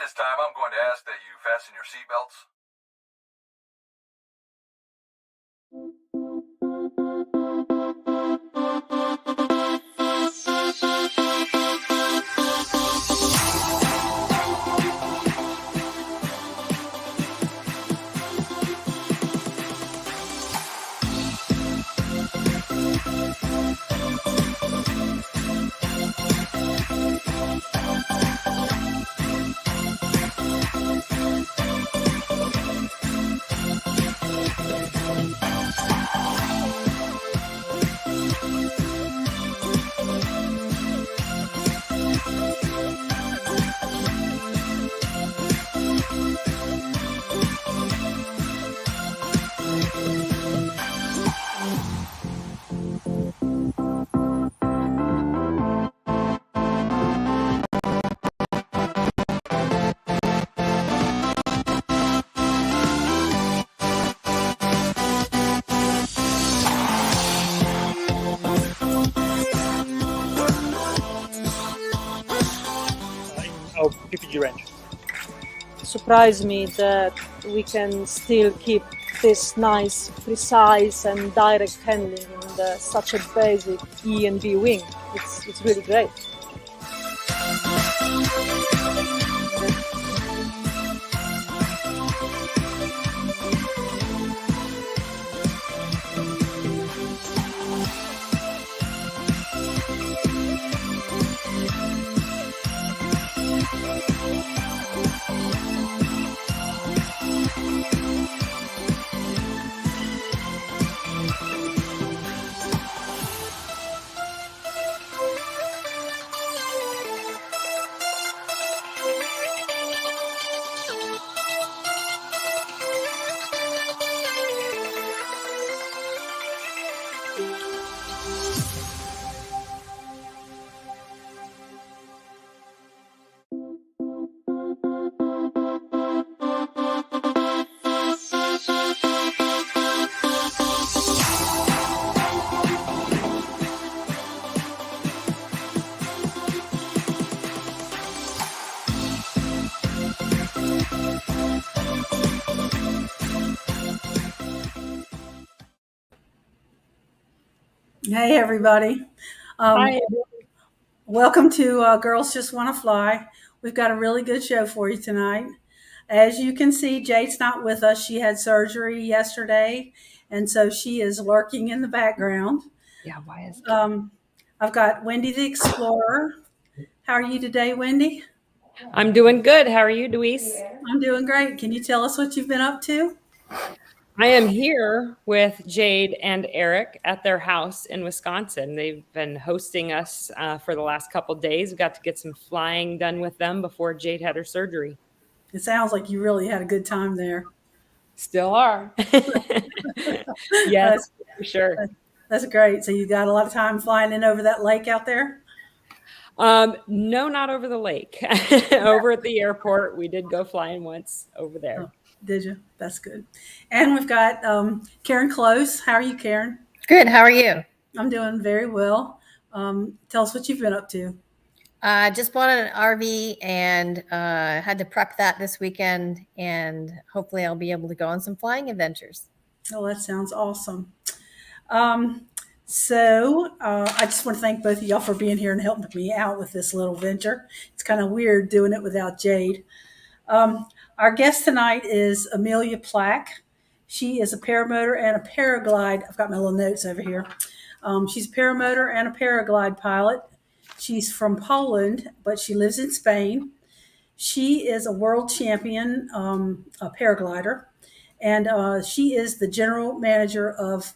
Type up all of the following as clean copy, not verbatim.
this time, I'm going to ask that you fasten your seatbelts. How PPG range. Surprised me that we can still keep this nice, precise and direct handling in such a basic E and B wing. It's really great. Hey, everybody. Hi. Welcome to Girls Just Want to Fly. We've got a really good show for you tonight. As you can see, Jade's not with us. She had surgery yesterday, and so she is lurking in the background. Yeah, why is I've got Wendy the Explorer. How are you today, Wendy? I'm doing good. How are you, Deweese? I'm doing great. Can you tell us what you've been up to? I am here with Jade and Eric at their house in Wisconsin. They've been hosting us for the last couple of days. We got to get some flying done with them before Jade had her surgery. It sounds like you really had a good time there. Still are. Yes, for sure. That's great. So you got a lot of time flying in over that lake out there? No, not over the lake. Over at the airport, we did go flying once over there. Oh, did you? That's good. And we've got Karen Close. How are you, Karen? Good. How are you? I'm doing very well. Tell us what you've been up to. I just bought an RV and had to prep that this weekend, and hopefully I'll be able to go on some flying adventures. Oh, that sounds awesome. So I just want to thank both of y'all for being here and helping me out with this little venture. It's kind of weird doing it without Jade. Our guest tonight is Emilia Plak. She is a paramotor and a paraglide. I've got my little notes over here. She's a paramotor and a paraglide pilot. She's from Poland, but she lives in Spain. She is a world champion, a paraglider, and she is the general manager of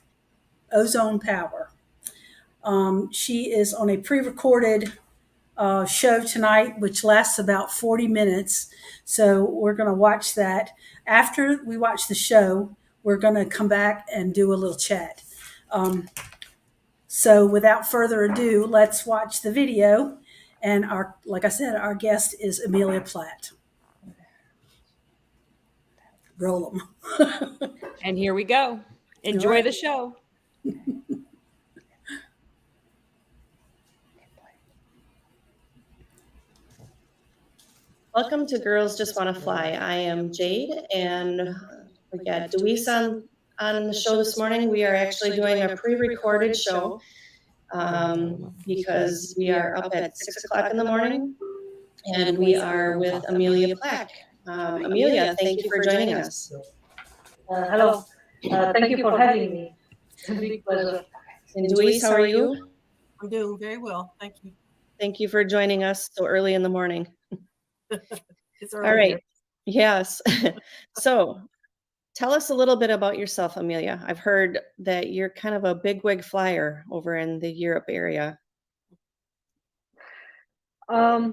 Ozone Power. She is on a pre-recorded show tonight, which lasts about 40 minutes. So we're going to watch that. After we watch the show, we're going to come back and do a little chat. So without further ado, let's watch the video. And like I said, our guest is Emilia Plak. Roll them. And here we go. Enjoy the show. Welcome to Girls Just Want to Fly. I am Jade, and we got Deweese on the show this morning. We are actually doing a pre-recorded show because we are up at 6 o'clock in the morning, and we are with Emilia Plak. Emilia, thank you for joining us. Hello. Thank you for having me. It's a big pleasure. And Deweese, how are you? I'm doing very well. Thank you. Thank you for joining us so early in the morning. It's early All right. here. Yes. So tell us a little bit about yourself, Emilia. I've heard that you're kind of a bigwig flyer over in the Europe area. Yeah,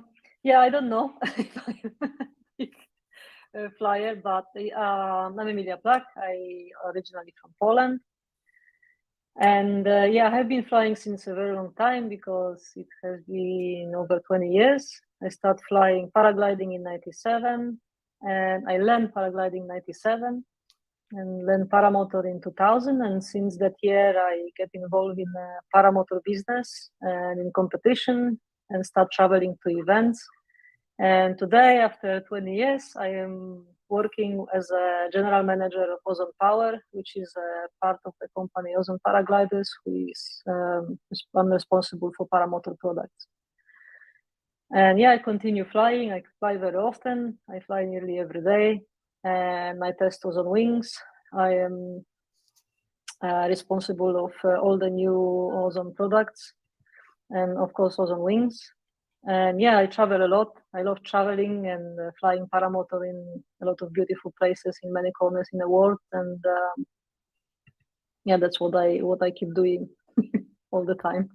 I don't know if I'm a big flyer, but I'm Emilia Plak. I originally from Poland. And yeah, I have been flying since a very long time because it has been over 20 years. I started flying paragliding in 97, and I learned paragliding in 97 and learned paramotor in 2000. And since that year, I get involved in paramotor business and in competition and start traveling to events. And today, after 20 years, I am working as a general manager of Ozone Power, which is a part of the company Ozone Paragliders, who is I'm responsible for paramotor products. And yeah, I continue flying. I fly very often. I fly nearly every day, and I test ozone wings. I am responsible of all the new ozone products, and of course ozone wings. And yeah, I travel a lot. I love traveling and flying paramotor in a lot of beautiful places in many corners in the world. And yeah, that's what I keep doing all the time.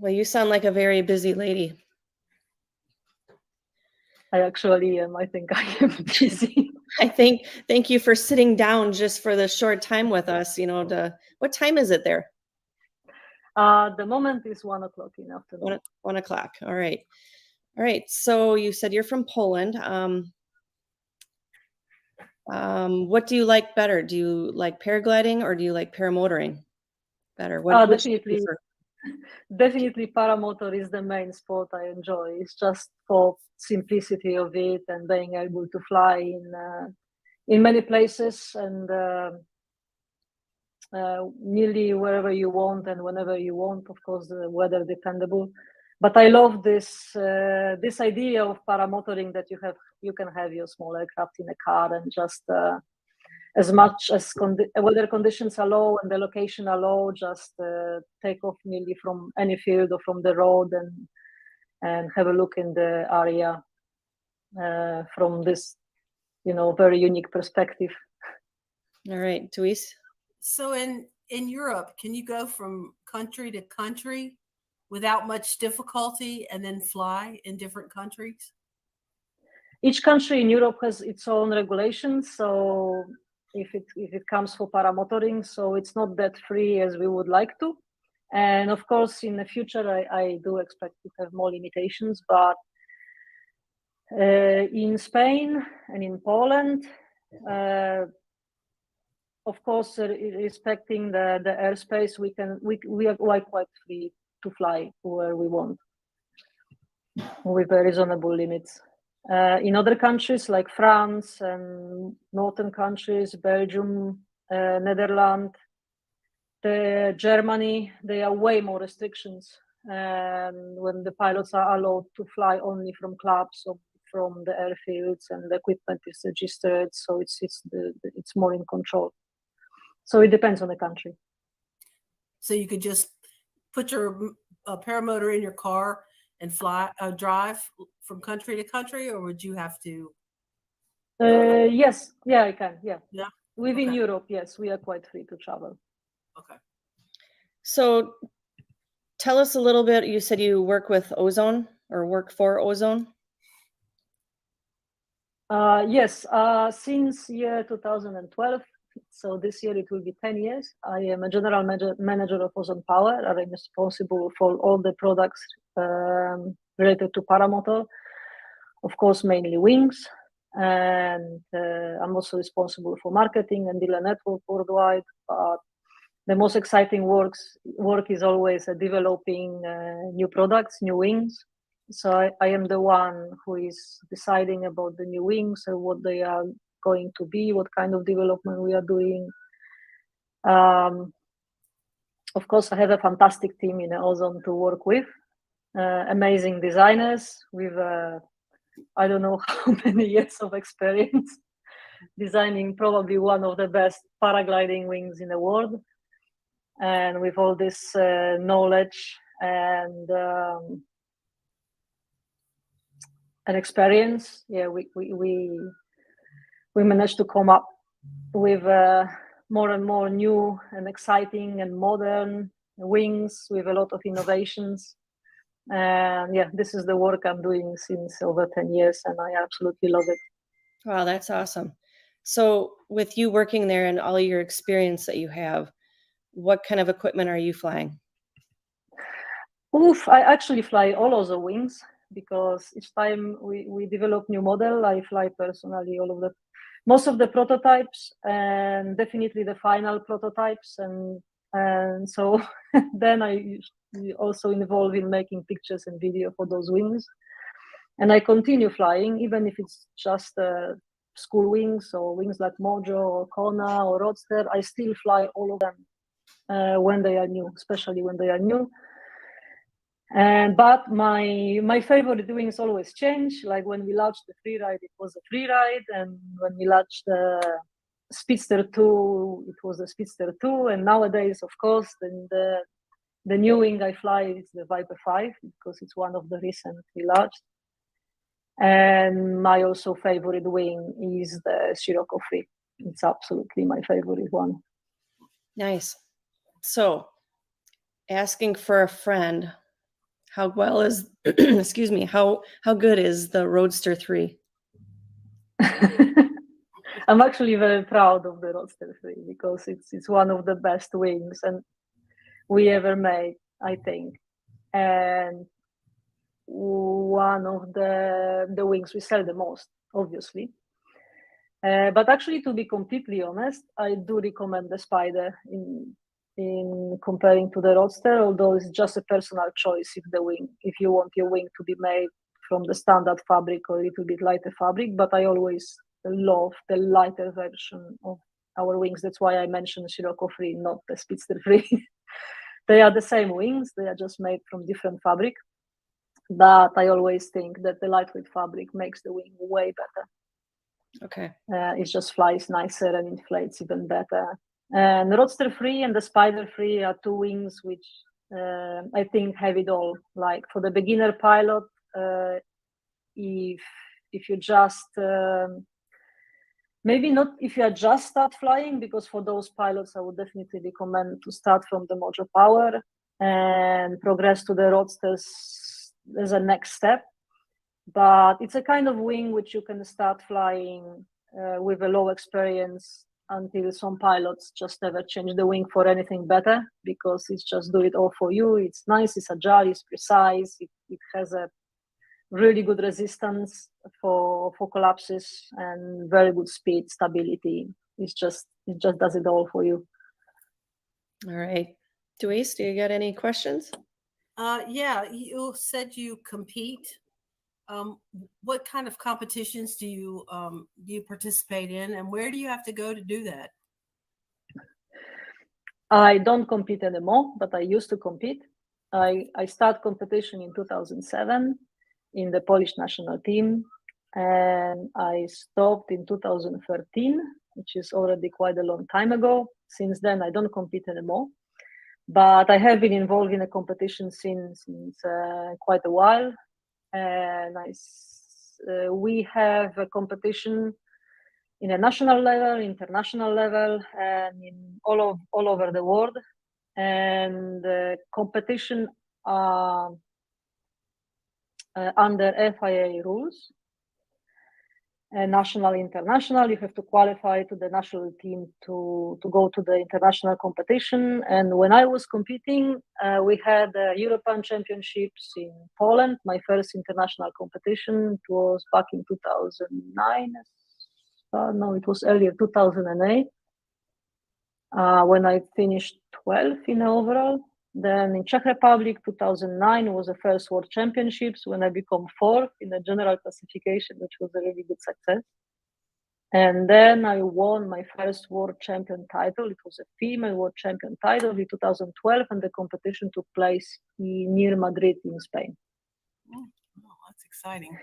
Well, you sound like a very busy lady. I actually am. I think I am busy. Thank you for sitting down just for the short time with us. What time is it there? The moment is 1 o'clock in the afternoon. 1 o'clock. All right. So you said you're from Poland. What do you like better? Do you like paragliding or do you like paramotoring better? Definitely paramotor is the main sport I enjoy. It's just for simplicity of it and being able to fly in many places and nearly wherever you want and whenever you want, of course, weather dependable. But I love this idea of paramotoring, that you can have your small aircraft in a car and just as much as weather conditions allow and the location allow, just take off nearly from any field or from the road and have a look in the area from this, very unique perspective. All right, Deweese. So in Europe, can you go from country to country without much difficulty and then fly in different countries? Each country in Europe has its own regulations. So if it comes for paramotoring, so it's not that free as we would like to. And of course, in the future, I do expect to have more limitations. But in Spain and in Poland, of course, respecting the airspace, we are quite free to fly where we want with reasonable limits. In other countries like France and northern countries, Belgium, Netherlands, Germany, there are way more restrictions. And when the pilots are allowed to fly only from clubs or from the airfields, and the equipment is registered, so it's more in control. So it depends on the country. So you could just put your paramotor in your car and drive from country to country, or would you have to? Yes, yeah, I can. Yeah. Within Okay. Europe, yes, we are quite free to travel. Okay. So tell us a little bit. You said you work with Ozone or work for Ozone. Yes, since year 2012. So this year it will be 10 years. I am a general manager of Ozone Power. I am responsible for all the products related to paramotor, of course, mainly wings. And I'm also responsible for marketing and dealer network worldwide. But the most exciting work is always developing new products, new wings. So I am the one who is deciding about the new wings and what they are going to be, what kind of development we are doing. Of course, I have a fantastic team in Ozone to work with, amazing designers with I don't know how many years of experience designing probably one of the best paragliding wings in the world. And with all this knowledge and experience, yeah, we managed to come up with more and more new and exciting and modern wings with a lot of innovations. And yeah, this is the work I'm doing since over 10 years, and I absolutely love it. Wow, that's awesome. So with you working there and all your experience that you have, what kind of equipment are you flying? Oof, I actually fly all of the wings because each time we develop new model, I fly personally all of most of the prototypes and definitely the final prototypes. And so then I also involve in making pictures and video for those wings. And I continue flying, even if it's just school wings or wings like Mojo or Kona or Roadster. I still fly all of them when they are new, especially when they are new. But my favorite wings always change. Like when we launched the freeride, it was a freeride, and when we launched the Speedster 2, it was the Speedster 2. And nowadays, of course, the new wing I fly is the Viper 5 because it's one of the recently launched. And my also favorite wing is the Scirocco 3. It's absolutely my favorite one. Nice. So, asking for a friend, how well is excuse me, how good is the Roadster 3? I'm actually very proud of the Roadster 3 because it's one of the best wings and we ever made, I think. And one of the wings we sell the most, obviously. But actually, to be completely honest, I do recommend the Spider in comparing to the Roadster, although it's just a personal choice if you want your wing to be made from the standard fabric or a little bit lighter fabric. But I always love the lighter version of our wings. That's why I mentioned Scirocco 3, not the Speedster 3. They are the same wings, they are just made from different fabric. But I always think that the lightweight fabric makes the wing way better. Okay. It just flies nicer and inflates even better. And the Roadster 3 and the Spider 3 are two wings which I think have it all. Like for the beginner pilot, if you just maybe not if you are just start flying, because for those pilots I would definitely recommend to start from the Mojo Power and progress to the Roadsters as a next step. But it's a kind of wing which you can start flying with a low experience until some pilots just never change the wing for anything better because it's just do it all for you. It's nice, it's agile, it's precise, it has a really good resistance for collapses and very good speed, stability. It just does it all for you. All right. Duis, do you got any questions? Yeah, you said you compete. What kind of competitions do you participate in, and where do you have to go to do that? I don't compete anymore, but I used to compete. I started competition in 2007 in the Polish national team, and I stopped in 2013, which is already quite a long time ago. Since then, I don't compete anymore, but I have been involved in a competition since quite a while. And we have a competition in a national level, international level, and in all over the world. And the competition are under FIA rules. And national, international, you have to qualify to the national team to go to the international competition. And when I was competing, we had European Championships in Poland. My first international competition, it was back in 2009. No, it was earlier, 2008, when I finished 12th in overall. Then in Czech Republic, 2009 was the first World Championships when I became fourth in the general classification, which was a really good success. And then I won my first world champion title. It was a female world champion title in 2012, and the competition took place near Madrid in Spain. Oh, that's exciting.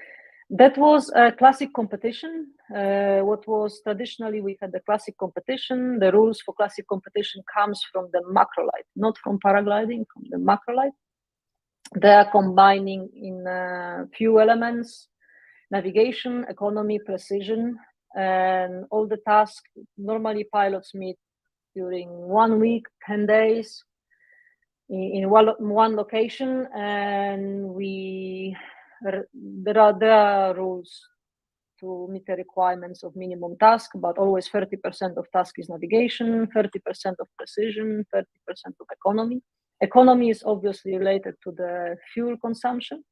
That was a classic competition. What was traditionally, we had the classic competition. The rules for classic competition comes from the macrolite, not from paragliding, from the macrolite. They are combining in a few elements: navigation, economy, precision, and all the tasks. Normally pilots meet during 1 week, 10 days in one location, and there are rules to meet the requirements of minimum task, but always 30% of task is navigation, 30% of precision, 30% of economy. Economy is obviously related to the fuel consumption.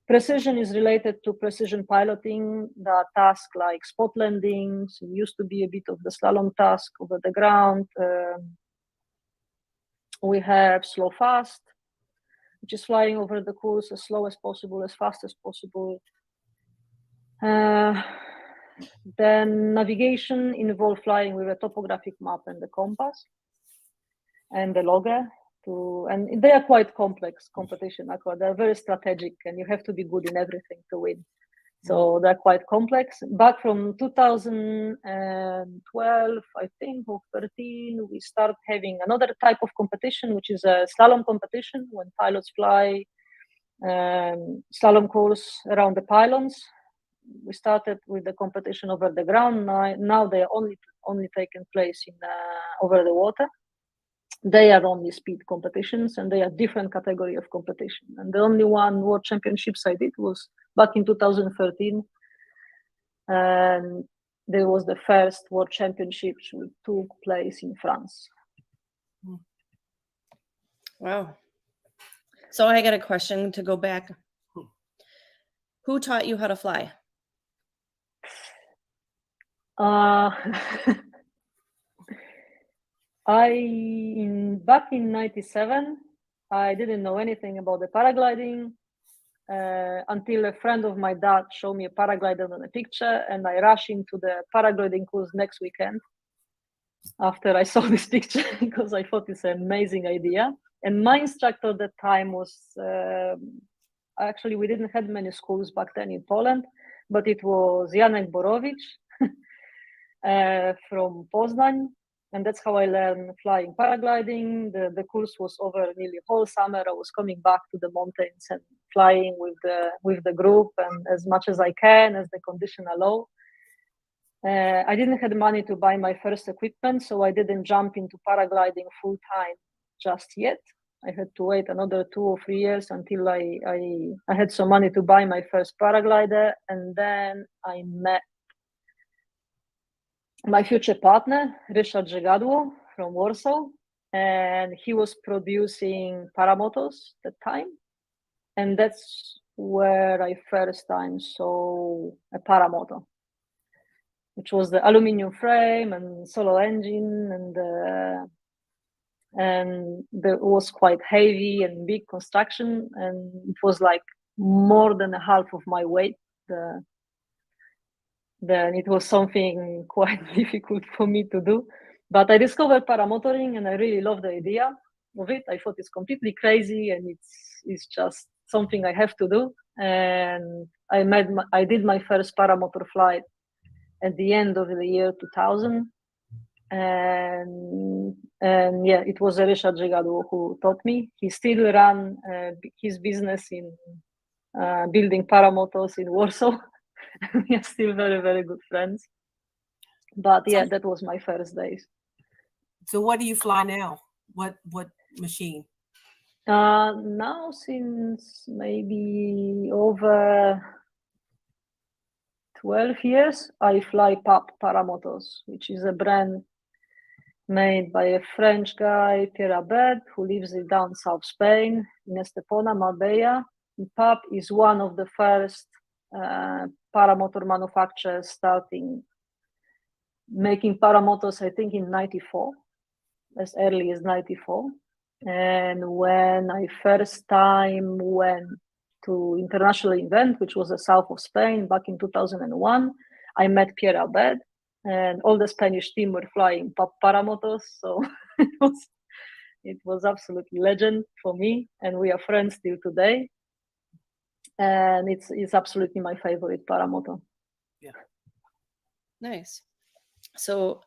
Precision is related to precision piloting. The tasks like spot landings, it used to be a bit of the slalom task over the ground. We have slow fast, which is flying over the course as slow as possible, as fast as possible. Then navigation involves flying with a topographic map and the compass and the logger. And they are quite complex competition. They're very strategic, and you have to be good in everything to win. So they're quite complex. Back from 2012, I think, or 13, we start having another type of competition, which is a slalom competition, when pilots fly slalom course around the pylons. We started with the competition over the ground. Now they are only taking place in over the water. They are only speed competitions, and they are different category of competition. And the only one World Championships I did was back in 2013, and there was the first World Championships which took place in France. Wow. So I got a question to go back. Who taught you how to fly? Back in 97, I didn't know anything about the paragliding until a friend of my dad showed me a paraglider on a picture, and I rushed into the paragliding course next weekend after I saw this picture because I thought it's an amazing idea. And my instructor at that time was, actually we didn't have many schools back then in Poland, but it was Janek Borowicz from Poznań. And that's how I learned flying paragliding. The course was over nearly whole summer. I was coming back to the mountains and flying with the group, and as much as I can, as the condition allow. I didn't have money to buy my first equipment, so I didn't jump into paragliding full time just yet. I had to wait another 2 or 3 years until I had some money to buy my first paraglider, and then I met my future partner, Ryszard Żegadło from Warsaw, and he was producing Paramotors at the time. And that's where I first time saw a Paramotor, which was the aluminum frame and solo engine, and it was quite heavy and big construction, and it was like more than half of my weight. Then it was something quite difficult for me to do. But I discovered paramotoring, and I really love the idea of it. I thought it's completely crazy, and it's just something I have to do. And I did my first paramotor flight at the end of the year 2000. And yeah, it was Ryszard Żegadło who taught me. He still ran his business in building paramotors in Warsaw. We are still very, very good friends. But yeah, that was my first days. So what do you fly now? What machine? Now, since maybe over 12 years, I fly PAP Paramotors, which is a brand made by a French guy, Pierre Abed, who lives down South Spain, in Estepona, Marbella. PAP is one of the first paramotor manufacturers starting making paramotors, I think, in 94, as early as 94. And when I first time went to international event, which was the south of Spain back in 2001, I met Pierre Abed, and all the Spanish team were flying Paramotors. So it was absolutely legend for me, and we are friends till today. And it's absolutely my favorite Paramotor. Nice. So,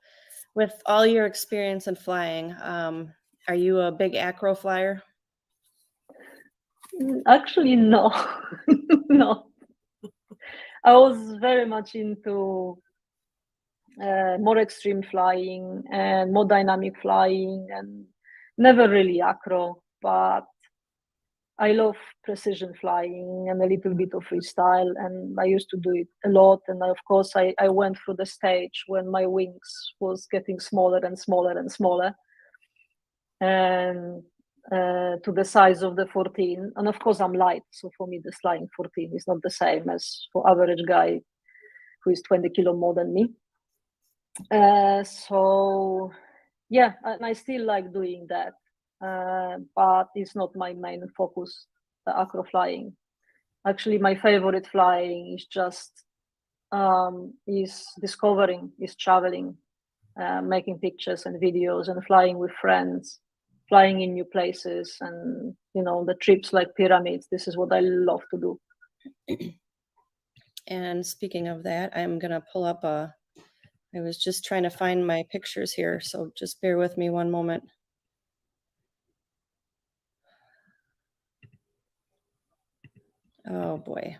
with all your experience in flying, are you a Big Acro Flyer? Actually, no. No. I was very much into more extreme flying and more dynamic flying, and never really acro, but I love precision flying and a little bit of freestyle, and I used to do it a lot. And of course, I went through the stage when my wings was getting smaller and smaller and smaller, and to the size of the 14. And of course, I'm light, so for me, the flying 14 is not the same as for average guy who is 20 kilo more than me. So yeah, and I still like doing that. But it's not my main focus, the acro flying. Actually, my favorite flying is just is discovering, is traveling, making pictures and videos, and flying with friends, flying in new places, and the trips like pyramids. This is what I love to do. And speaking of that, I'm gonna pull up I was just trying to find my pictures here, so just bear with me one moment. Oh boy.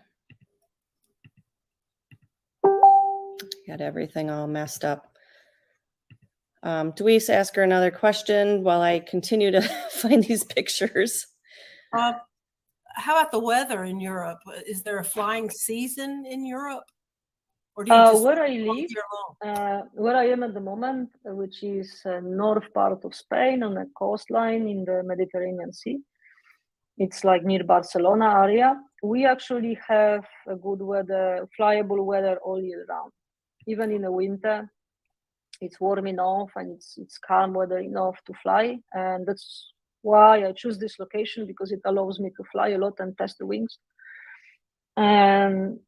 Got everything all messed up. Deweese, ask her another question while I continue to find these pictures. How about the weather in Europe? Is there a flying season in Europe? Or do you just Where I live, where I am at the moment, which is north part of Spain on the coastline in the Mediterranean Sea. It's like near Barcelona area. We actually have a good weather, flyable weather all year round. Even in the winter, it's warm enough and it's calm weather enough to fly. And that's why I choose this location, because it allows me to fly a lot and test the wings. And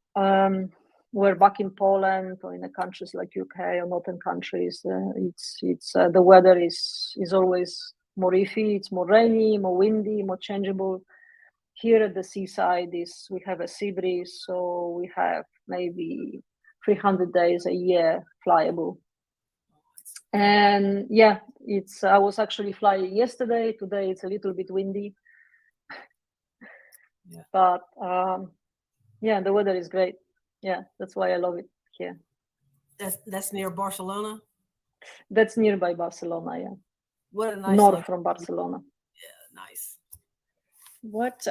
we're back in Poland or in the countries like UK or northern countries. It's the weather is always more iffy. It's more rainy, more windy, more changeable. Here at the seaside we have a sea breeze, so we have maybe 300 days a year flyable. And yeah, I was actually flying yesterday. Today it's a little bit windy, but yeah, the weather is great. Yeah, that's why I love it here. That's near Barcelona? That's nearby Barcelona, yeah. What a nice north from Barcelona. Yeah, nice. What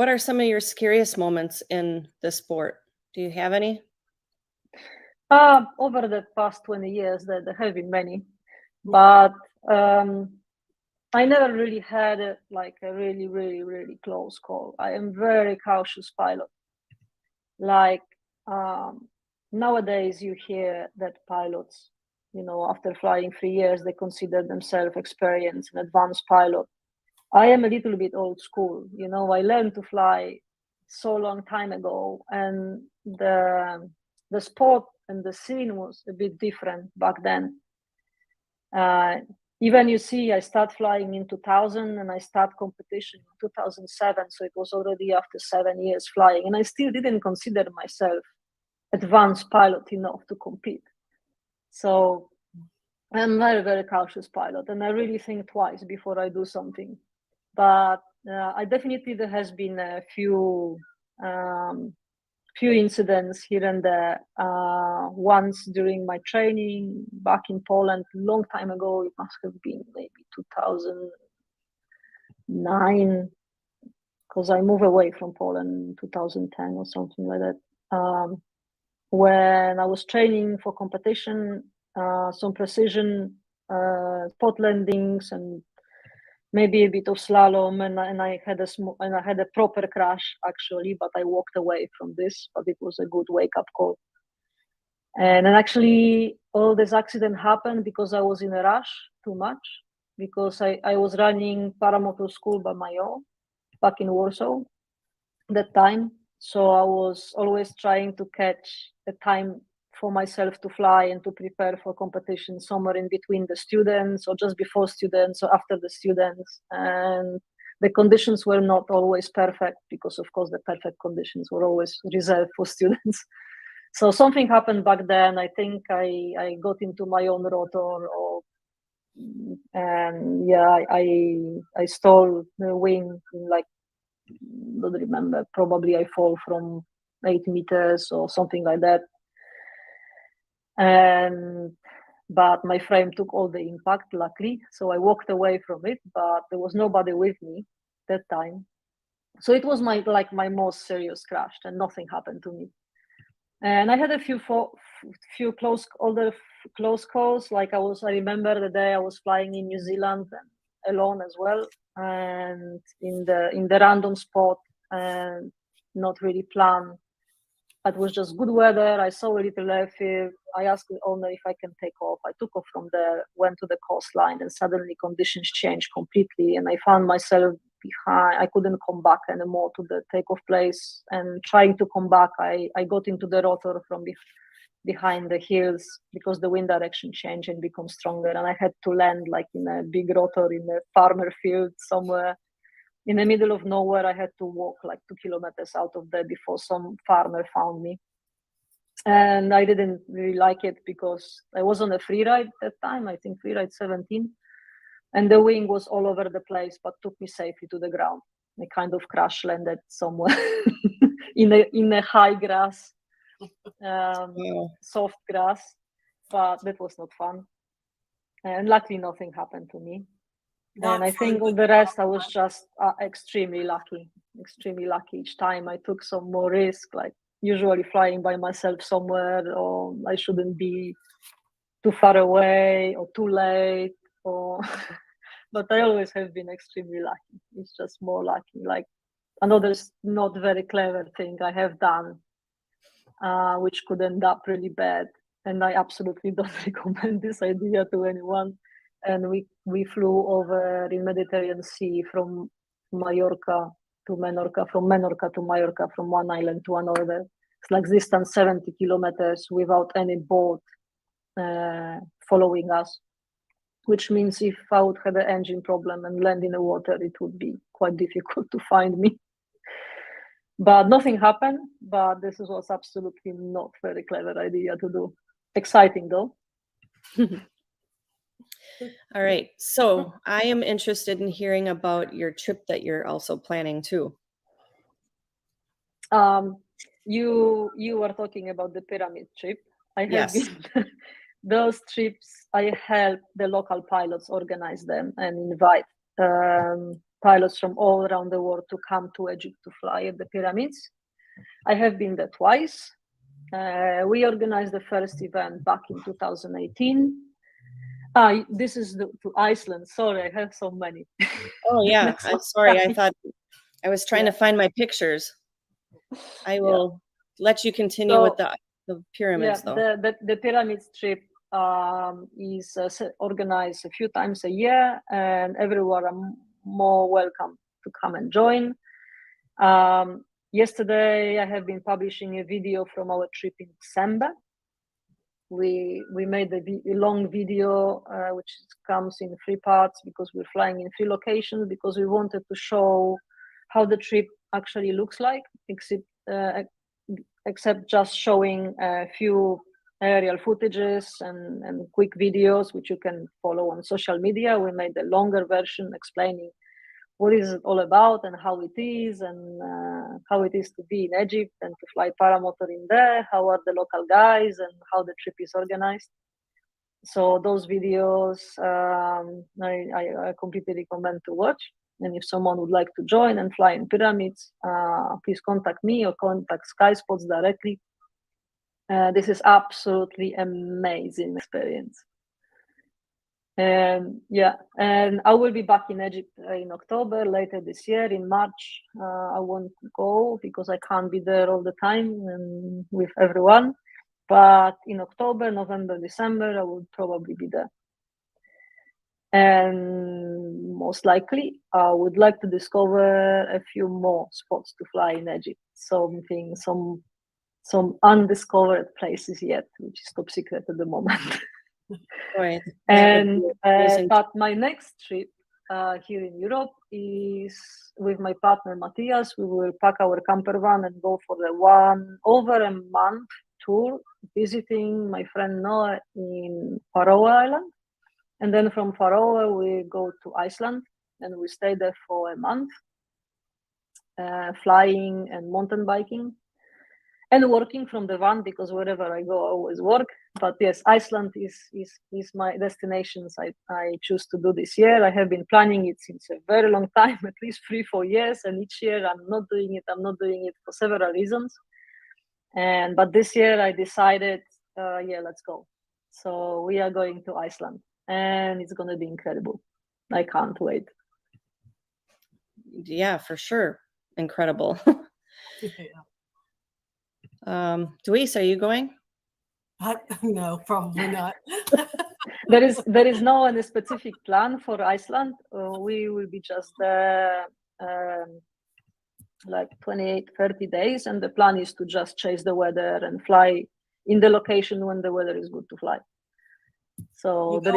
are some of your scariest moments in the sport? Do you have any? Over the past 20 years, there have been many, but I never really had a really, really, really close call. I am very cautious pilot. Like nowadays, you hear that pilots, after flying 3 years, they consider themselves experienced and advanced pilot. I am a little bit old school. I learned to fly so long time ago, and the sport and the scene was a bit different back then. Even I start flying in 2000 and I start competition in 2007. So it was already after 7 years flying, and I still didn't consider myself advanced pilot enough to compete. So I'm very, very cautious pilot, and I really think twice before I do something. But there has been a few incidents here and there. Once during my training back in Poland, long time ago, it must have been maybe 2009, because I moved away from Poland in 2010 or something like that. When I was training for competition, some precision spot landings and maybe a bit of slalom, and I had a proper crash actually, but I walked away from this. But it was a good wake up call. And then actually, all this accident happened because I was in a rush too much. because I was running Paramotor school by my own back in Warsaw that time. So I was always trying to catch the time for myself to fly and to prepare for competition somewhere in between the students or just before students or after the students. And the conditions were not always perfect because, of course, the perfect conditions were always reserved for students. So something happened back then. I think I got into my own rotor, and yeah, I stole the wing in like, don't remember, probably I fall from 8 meters or something like that. But my frame took all the impact, luckily. So I walked away from it, but there was nobody with me that time. So it was my most serious crash, and nothing happened to me. And I had a few close calls. Like I remember the day I was flying in New Zealand alone as well, and in the random spot, and not really planned. It was just good weather. I saw a little airfield. I asked the owner if I can take off. I took off from there, went to the coastline, and suddenly conditions changed completely. And I found myself behind. I couldn't come back anymore to the takeoff place. And trying to come back, I got into the rotor from behind the hills because the wind direction changed and become stronger. And I had to land like in a big rotor in a farmer field somewhere in the middle of nowhere. I had to walk like 2 kilometers out of there before some farmer found me. And I didn't really like it because I was on a free ride at that time, I think free ride 17. And the wing was all over the place, but took me safely to the ground. I kind of crash landed somewhere in a high grass, soft grass, but that was not fun. And luckily nothing happened to me. And I think all the rest, I was just extremely lucky each time. I took some more risk, like usually flying by myself somewhere, or I shouldn't be too far away or too late, but I always have been extremely lucky. It's just more lucky. Like another not very clever thing I have done, which could end up really bad. And I absolutely don't recommend this idea to anyone. And we flew over in Mediterranean Sea from Mallorca to Menorca, from Menorca to Mallorca, from one island to another. It's like distance 70 kilometers without any boat following us, which means if I would have an engine problem and land in the water, it would be quite difficult to find me. But nothing happened, but this was absolutely not very clever idea to do. Exciting though. All right. So I am interested in hearing about your trip that you're also planning too. You were talking about the pyramid trip. I have Yes. been those trips. I help the local pilots organize them and invite pilots from all around the world to come to Egypt to fly at the pyramids. I have been there twice. We organized the first event back in 2018. This is to Iceland. Sorry, I have so many. Oh yeah, I'm sorry. I thought I was trying to find my pictures. I will let you continue with the pyramids though. The pyramids trip is organized a few times a year, and everyone are more welcome to come and join. Yesterday, I have been publishing a video from our trip in December. We made a long video which comes in 3 parts because we're flying in 3 locations, because we wanted to show how the trip actually looks like, except just showing a few aerial footages and quick videos which you can follow on social media. We made a longer version explaining what is it all about and how it is, and how it is to be in Egypt and to fly paramotor in there, how are the local guys, and how the trip is organized. So those videos I completely recommend to watch. And if someone would like to join and fly in pyramids, please contact me or contact SkySpots directly. This is absolutely amazing experience. And I will be back in Egypt in October, later this year. In March, I won't go because I can't be there all the time and with everyone. But in October, November, December, I will probably be there. And most likely, I would like to discover a few more spots to fly in Egypt. Some undiscovered places yet, which is top secret at the moment. Right. And amazing. but my next trip here in Europe is with my partner Matthias. We will pack our camper van and go for over a month tour, visiting my friend Noah in Faroe Island. And then from Faroe, we go to Iceland and we stay there for a month, flying and mountain biking and working from the van, because wherever I go, I always work. But yes, Iceland is my destinations I choose to do this year. I have been planning it since a very long time, at least 3-4 years. And each year I'm not doing it for several reasons. But this year I decided, let's go. So we are going to Iceland. And it's going to be incredible. I can't wait. Yeah, for sure. Incredible. Louise, are you going? No, probably not. There is no any specific plan for Iceland. We will be just there like 28-30 days, and the plan is to just chase the weather and fly in the location when the weather is good to fly. So there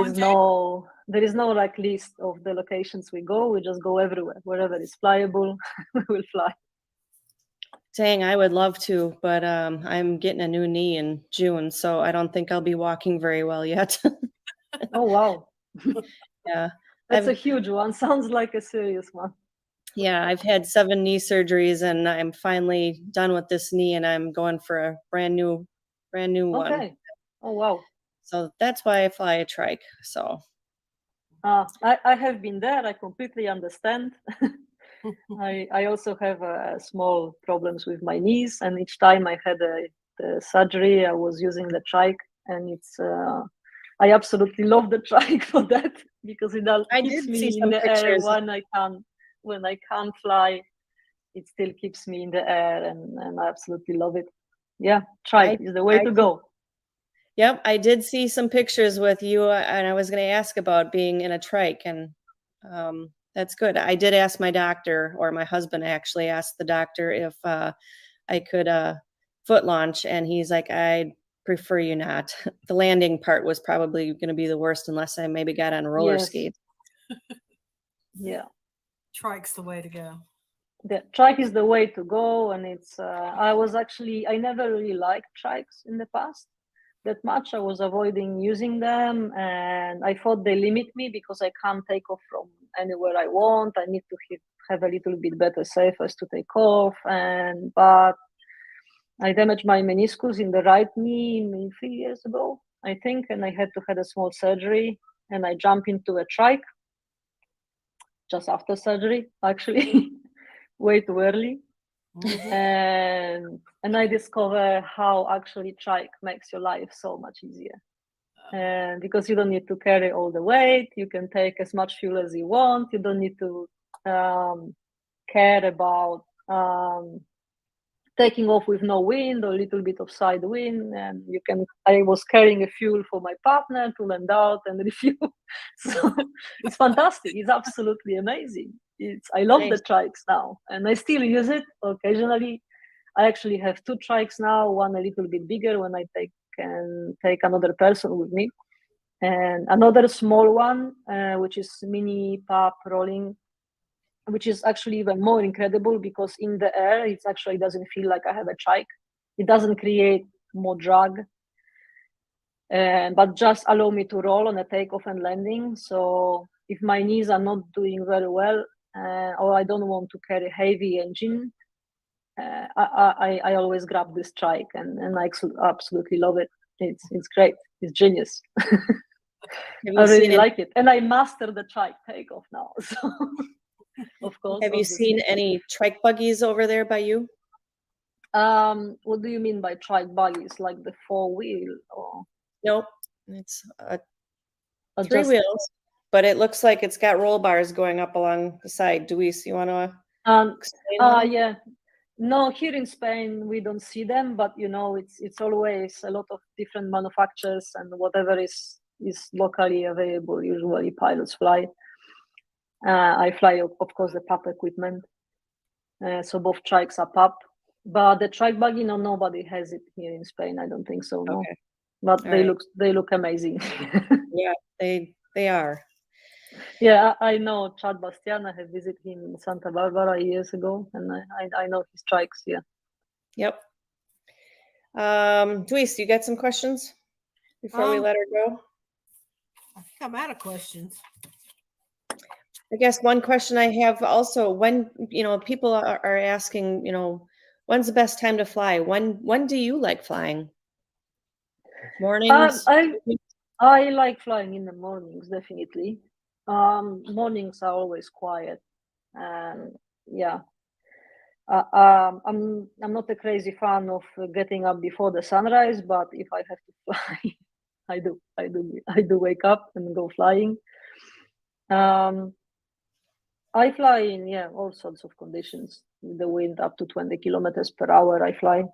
is no like list of the locations we go. We just go everywhere. Wherever is flyable, we will fly. Dang, I would love to, but I'm getting a new knee in June, so I don't think I'll be walking very well yet. Oh, wow. Yeah. That's a huge one. Sounds like a serious one. Yeah, I've had 7 knee surgeries and I'm finally done with this knee and I'm going for a brand new one. Okay. Oh, wow. So that's why I fly a trike. So I have been there. I completely understand. I also have small problems with my knees, and each time I had the surgery, I was using the trike, and it's I absolutely love the trike for that, because it keeps me in the air when I can't fly. It still keeps me in the air, and I absolutely love it. Yeah, trike is the way to go. Yep, I did see some pictures with you, and I was going to ask about being in a trike, and that's good. I did ask my doctor, or my husband actually asked the doctor if I could foot launch, and he's like, I prefer you not. The landing part was probably going to be the worst unless I maybe got on roller skates. Yeah. Trike's the way to go. The trike is the way to go, and it's I never really liked trikes in the past that much. I was avoiding using them, and I thought they limit me because I can't take off from anywhere I want. I need to have a little bit better surface to take off, but I damaged my meniscus in the right knee 3 years ago, I think, and I had to have a small surgery, and I jumped into a trike just after surgery, actually, way too early. And I discovered how actually trike makes your life so much easier. And because you don't need to carry all the weight, you can take as much fuel as you want. You don't need to care about taking off with no wind or a little bit of side wind. And I was carrying a fuel for my partner to land out and refuel. So it's fantastic. It's absolutely amazing. I love the trikes now, and I still use it occasionally. I actually have 2 trikes now, one a little bit bigger when I take another person with me, and another small one, which is mini pop rolling, which is actually even more incredible because in the air, it actually doesn't feel like I have a trike. It doesn't create more drag, but just allow me to roll on a takeoff and landing. So if my knees are not doing very well, or I don't want to carry heavy engine, I always grab this trike, and I absolutely love it. It's great. It's genius. I really like it, and I master the trike takeoff now. So, of course. Have you seen any trike buggies over there by you? What do you mean by trike buggies? Like the 4-wheel? Or nope, it's 3 wheels. But it looks like it's got roll bars going up along the side. Luis, you want to explain? Yeah. No, here in Spain we don't see them, but it's always a lot of different manufacturers, and whatever is is locally available. Usually pilots fly. I fly, of course, the PAP equipment. So both trikes are PAP. But the trike buggy, no, nobody has it here in Spain. I don't think so, no. Okay. But All they look amazing. Yeah, they are. Yeah, I know Chad Bastian. I have visited him in Santa Barbara years ago, and I know his trikes. Yeah. Yep. Dweez, you got some questions before we let her go? I think I'm out of questions. I guess one question I have also, when, people are asking, when's the best time to fly? When do you like flying? Mornings? I like flying in the mornings, definitely. Mornings are always quiet, and yeah. I'm not a crazy fan of getting up before the sunrise, but if I have to fly, I do wake up and go flying. I fly in all sorts of conditions. The wind up to 20 kilometers per hour, I fly.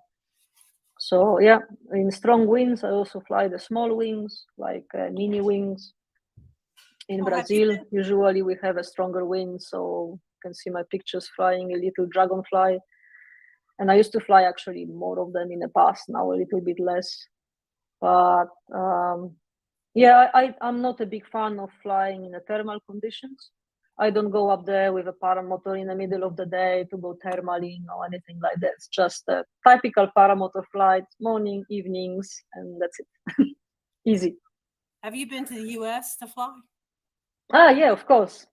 So yeah, in strong winds, I also fly the small wings, like mini wings. In Brazil, usually we have a stronger wind, so you can see my pictures flying a little dragonfly. And I used to fly actually more of them in the past, now a little bit less. But I'm not a big fan of flying in the thermal conditions. I don't go up there with a paramotor in the middle of the day to go thermaling or anything like that. It's just a typical paramotor flight, morning, evenings, and that's it. Easy. Have you been to the US to fly? Yeah, of course.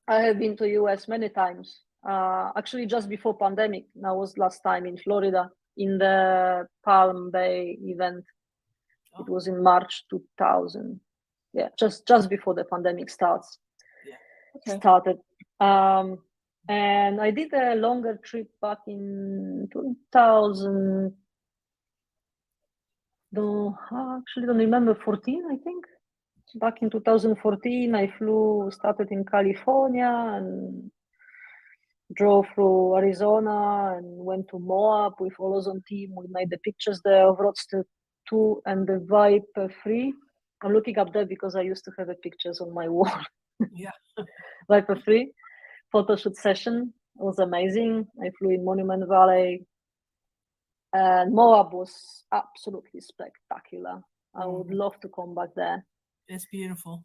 I have been to US many times. Actually, just before pandemic. I was last time in Florida in the Palm Bay event. It was in March 2000. Yeah, just before the pandemic started. And I did a longer trip back in 2000. Actually don't remember, 14, I think. Back in 2014, I started in California and drove through Arizona and went to Moab with all Ozone team. We made the pictures there of Roadster 2 and the Viper 3. I'm looking up there because I used to have the pictures on my wall. Yeah. Viper 3 photo shoot session. It was amazing. I flew in Monument Valley. And Moab was absolutely spectacular. I would love to come back there. It's beautiful.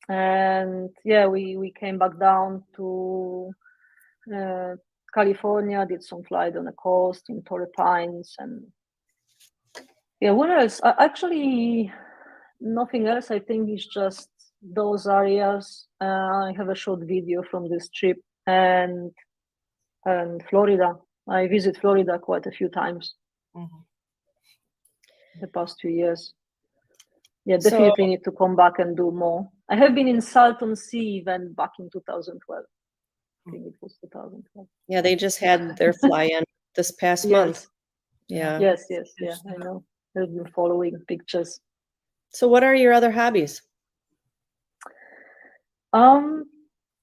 And yeah, we came back down to California, did some flight on the coast in Torrey Pines, and yeah, what else? Actually, nothing else. I think it's just those areas. I have a short video from this trip and Florida. I visit Florida quite a few times the past 2 years. Yeah, definitely need to come back and do more. I have been in Salton Sea event back in 2012. I think it was 2012. Yeah, they just had their fly-in this past month. Yeah. Yes, I know. I've been following pictures. So what are your other hobbies?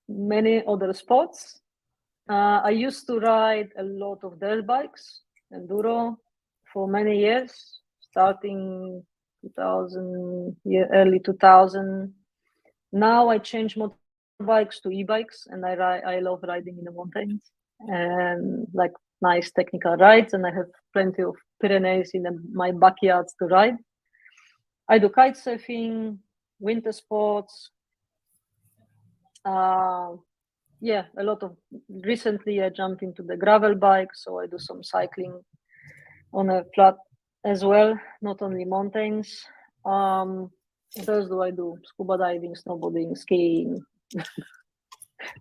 Many other sports. I used to ride a lot of dirt bikes, enduro, for many years, starting 2000, early 2000. Now I changed motorbikes to e-bikes, and I love riding in the mountains and like nice technical rides, and I have plenty of Pyrenees in my backyards to ride. I do kite surfing, winter sports. A lot of. Recently, I jumped into the gravel bike, so I do some cycling on a flat as well, not only mountains. What else do I do? Scuba diving, snowboarding, skiing,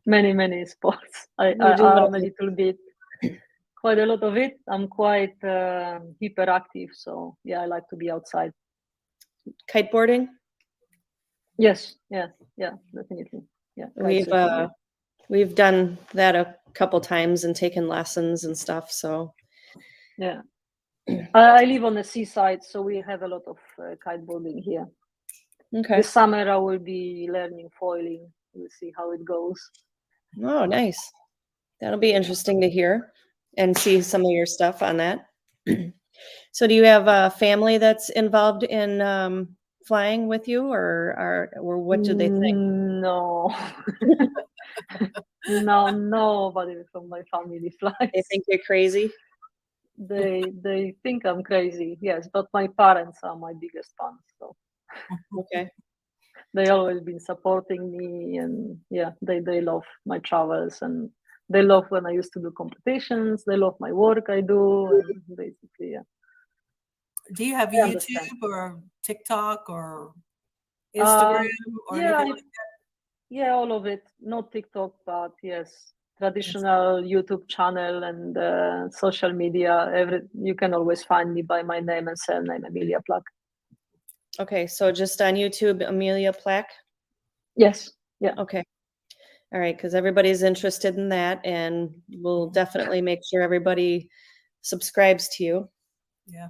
many sports. I'm a little bit, quite a lot of it. I'm quite hyperactive, so yeah, I like to be outside. Kiteboarding? Yes, yeah, definitely. Yeah, we've done that a couple times and taken lessons and stuff. So yeah, I live on the seaside, so we have a lot of kiteboarding here. Okay. This summer I will be learning foiling. We'll see how it goes. Oh, nice. That'll be interesting to hear and see some of your stuff on that. So do you have a family that's involved in flying with you, or what do they think? No. No, nobody from my family They flies. think you're crazy. They think I'm crazy, yes, but my parents are my biggest fans, so Okay. they always been supporting me, and yeah, they love my travels, and they love when I used to do competitions. They love my work I do, and basically, yeah. Do you have I understand. YouTube or TikTok or Instagram or Yeah, anything like yeah, all of it. Not TikTok, but yes, traditional YouTube channel and social media. You can always find me by my name and surname, Emilia Plak. Okay, so just on YouTube, Emilia Plak. Yes, yeah. Okay. All right, because everybody's interested in that, and we'll definitely make sure everybody subscribes to you. Yeah.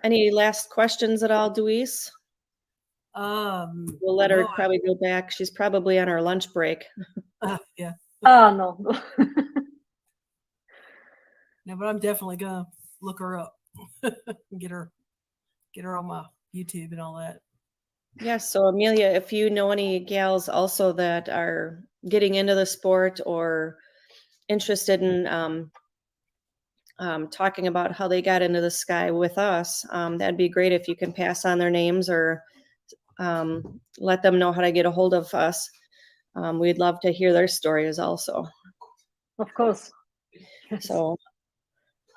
Any last questions at all, Deweese? We'll let her No, probably go back. She's probably on her lunch break. yeah. No. No, but I'm definitely gonna look her up. get her on my YouTube and all that. Yes, so Amelia, if you know any gals also that are getting into the sport or interested in talking about how they got into the sky with us, that'd be great if you can pass on their names or let them know how to get a hold of us. We'd love to hear their stories also. Of course. So,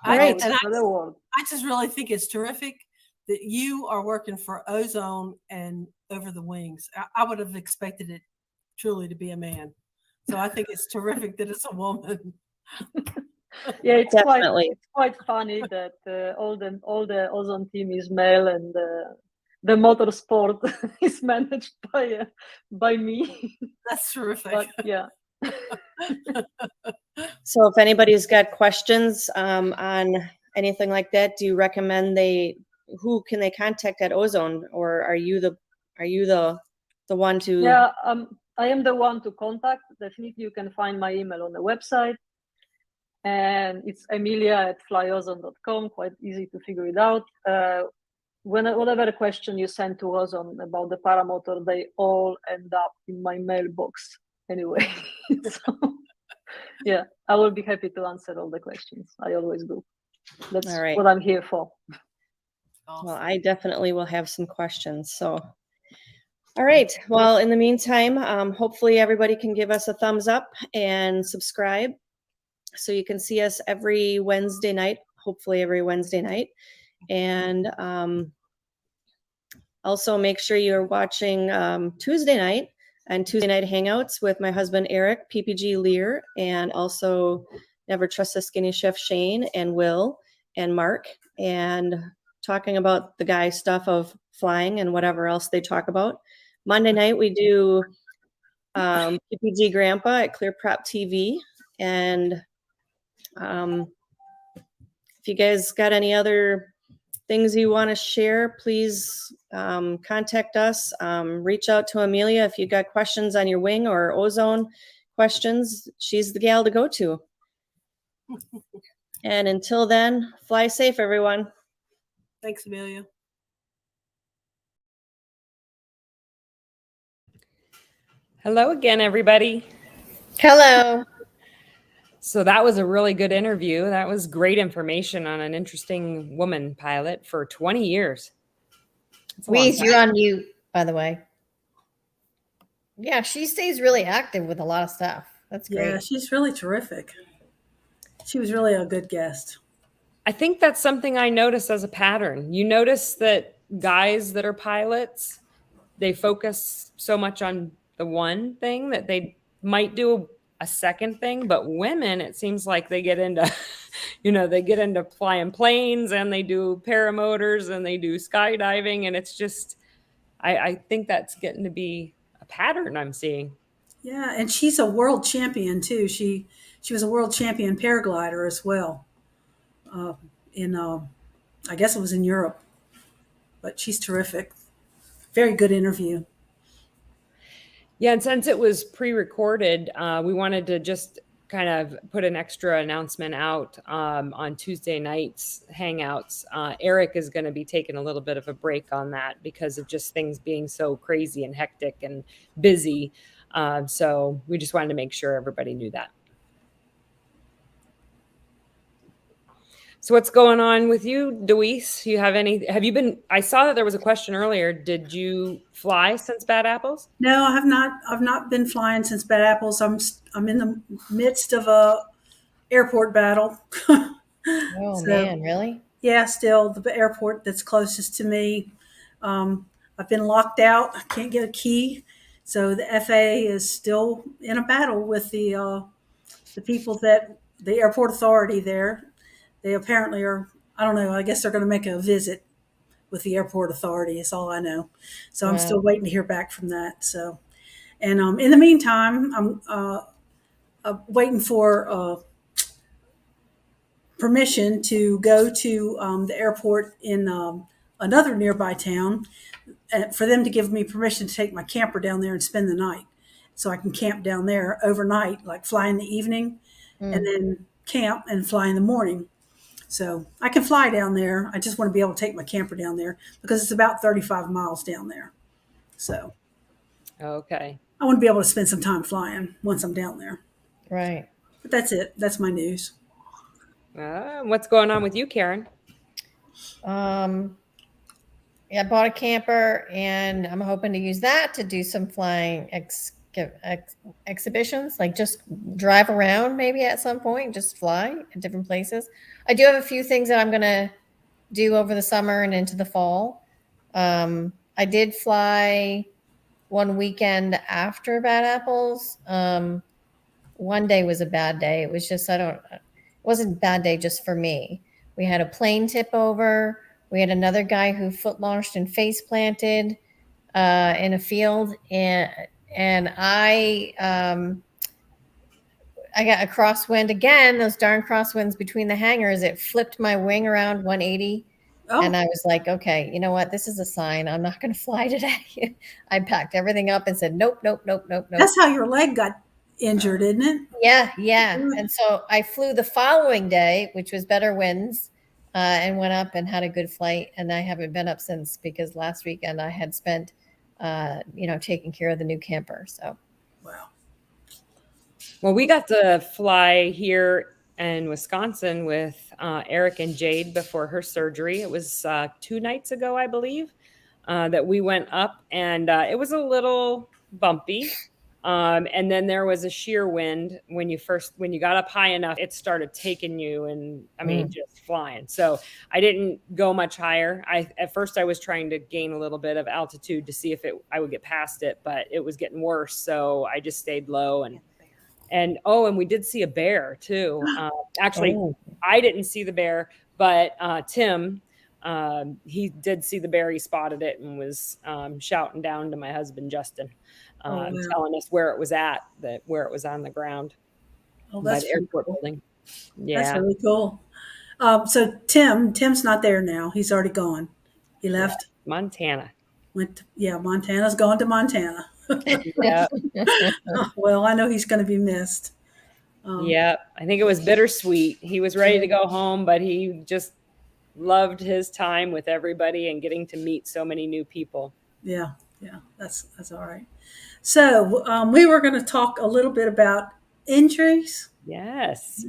I For the world. I just really think it's terrific that you are working for Ozone and Over the Wings. I would have expected it truly to be a man. So I think it's terrific that it's a woman. Yeah, it's definitely. quite funny that all the Ozone team is male, and the motorsport is managed by me. That's terrific. But yeah. So if anybody's got questions on anything like that, do you recommend who can they contact at Ozone, or are you the one to? Yeah, I am the one to contact. Definitely, you can find my email on the website, and it's emilia@flyozone.com. Quite easy to figure it out. Whatever question you send to Ozone about the Paramotor, they all end up in my mailbox anyway. So, yeah, I will be happy to answer all the questions. I always do. That's All right. what I'm here for. Awesome. Well, I definitely will have some questions. So, all right. Well, in the meantime, hopefully everybody can give us a thumbs up and subscribe so you can see us every Wednesday night, hopefully every Wednesday night. And also make sure you're watching Tuesday night and Tuesday night hangouts with my husband, Eric, PPG Lear, and also Never Trust a Skinny Chef, Shane and Will and Mark, and talking about the guy stuff of flying and whatever else they talk about. Monday night, we do PPG Grandpa at Clear Prop TV. And if you guys got any other things you want to share, please contact us. Reach out to Emilia if you got questions on your wing or Ozone questions. She's the gal to go to. And until then, fly safe, everyone. Thanks, Amelia. Hello again, everybody. Hello. So that was a really good interview. That was great information on an interesting woman pilot for 20 years. Weeze, you're on mute, by the way. Yeah, she stays really active with a lot of stuff. That's great. Yeah, she's really terrific. She was really a good guest. I think that's something I noticed as a pattern. You notice that guys that are pilots, they focus so much on the one thing that they might do a second thing, but women, it seems like they get into, they get into flying planes, and they do paramotors, and they do skydiving, and it's just, I think that's getting to be a pattern I'm seeing. Yeah, and she's a world champion too. She was a world champion paraglider as well. I guess it was in Europe, but she's terrific. Very good interview. Yeah, and since it was pre-recorded, we wanted to just kind of put an extra announcement out on Tuesday nights hangouts. Eric is going to be taking a little bit of a break on that because of just things being so crazy and hectic and busy. So we just wanted to make sure everybody knew that. So what's going on with you, Deweese? Have you been, I saw that there was a question earlier. Did you fly since Bad Apples? No, I have not. I've not been flying since Bad Apples. I'm in the midst of a airport battle. Oh man, really? Yeah, still the airport that's closest to me. I've been locked out. I can't get a key. So the FAA is still in a battle with the people that the airport authority there. They apparently are. I don't know. I guess they're going to make a visit with the airport authority. Is all I know. So I'm still waiting to hear back from that. So, and in the meantime, I'm waiting for permission to go to the airport in another nearby town for them to give me permission to take my camper down there and spend the night. So I can camp down there overnight, like fly in the evening and then camp and fly in the morning. So I can fly down there. I just want to be able to take my camper down there because it's about 35 miles down there. So Okay. I want to be able to spend some time flying once I'm down there. Right. But that's it. That's my news. What's going on with you, Karen? Yeah, I bought a camper and I'm hoping to use that to do some flying exhibitions, like just drive around maybe at some point, just fly at different places. I do have a few things that I'm going to do over the summer and into the fall. I did fly one weekend after Bad Apples. One day was a bad day. It was just, it wasn't a bad day just for me. We had a plane tip over. We had another guy who foot launched and face planted in a field. And I got a crosswind again, those darn crosswinds between the hangars. It flipped my wing around 180. Oh. And I was like, okay, you know what? This is a sign. I'm not going to fly today. I packed everything up and said, nope. That's how your leg got injured, isn't it? Yeah. And so I flew the following day, which was better winds, and went up and had a good flight. And I haven't been up since because last weekend I had spent, taking care of the new camper. So, wow. Well, we got to fly here in Wisconsin with Eric and Jade before her surgery. It was 2 nights ago, I believe, that we went up, and it was a little bumpy. And then there was a sheer wind when you got up high enough, it started taking you and just flying. So I didn't go much higher. At first I was trying to gain a little bit of altitude to see if I would get past it, but it was getting worse. So I just stayed low and we did see a bear too. I didn't see the bear, but Tim, he did see the bear. He spotted it and was shouting down to my husband, Justin. Telling us where it was where it was on the ground. Oh, that's by the airport building. Yeah, that's really cool. So Tim's not there now. He's already gone. He left Montana. Montana's gone to Montana. Yeah. Well, I know he's going to be missed. I think it was bittersweet. He was ready to go home, but he just loved his time with everybody and getting to meet so many new people. Yeah, that's all right. So we were going to talk a little bit about injuries. Yes.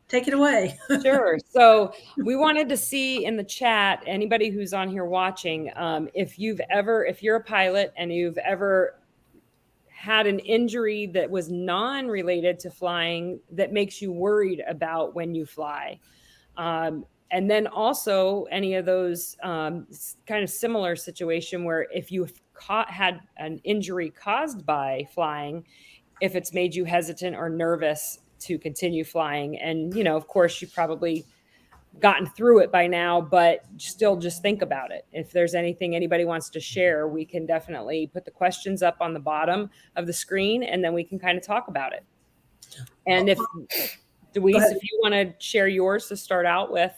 Take it away. Sure. So we wanted to see in the chat, anybody who's on here watching, if you're a pilot and you've ever had an injury that was non-related to flying that makes you worried about when you fly. And then also any of those kind of similar situation where if you had an injury caused by flying, if it's made you hesitant or nervous to continue flying. And, of course, you've probably gotten through it by now, but still just think about it. If there's anything anybody wants to share, we can definitely put the questions up on the bottom of the screen, and then we can kind of talk about it. And if you want to share yours to start out with,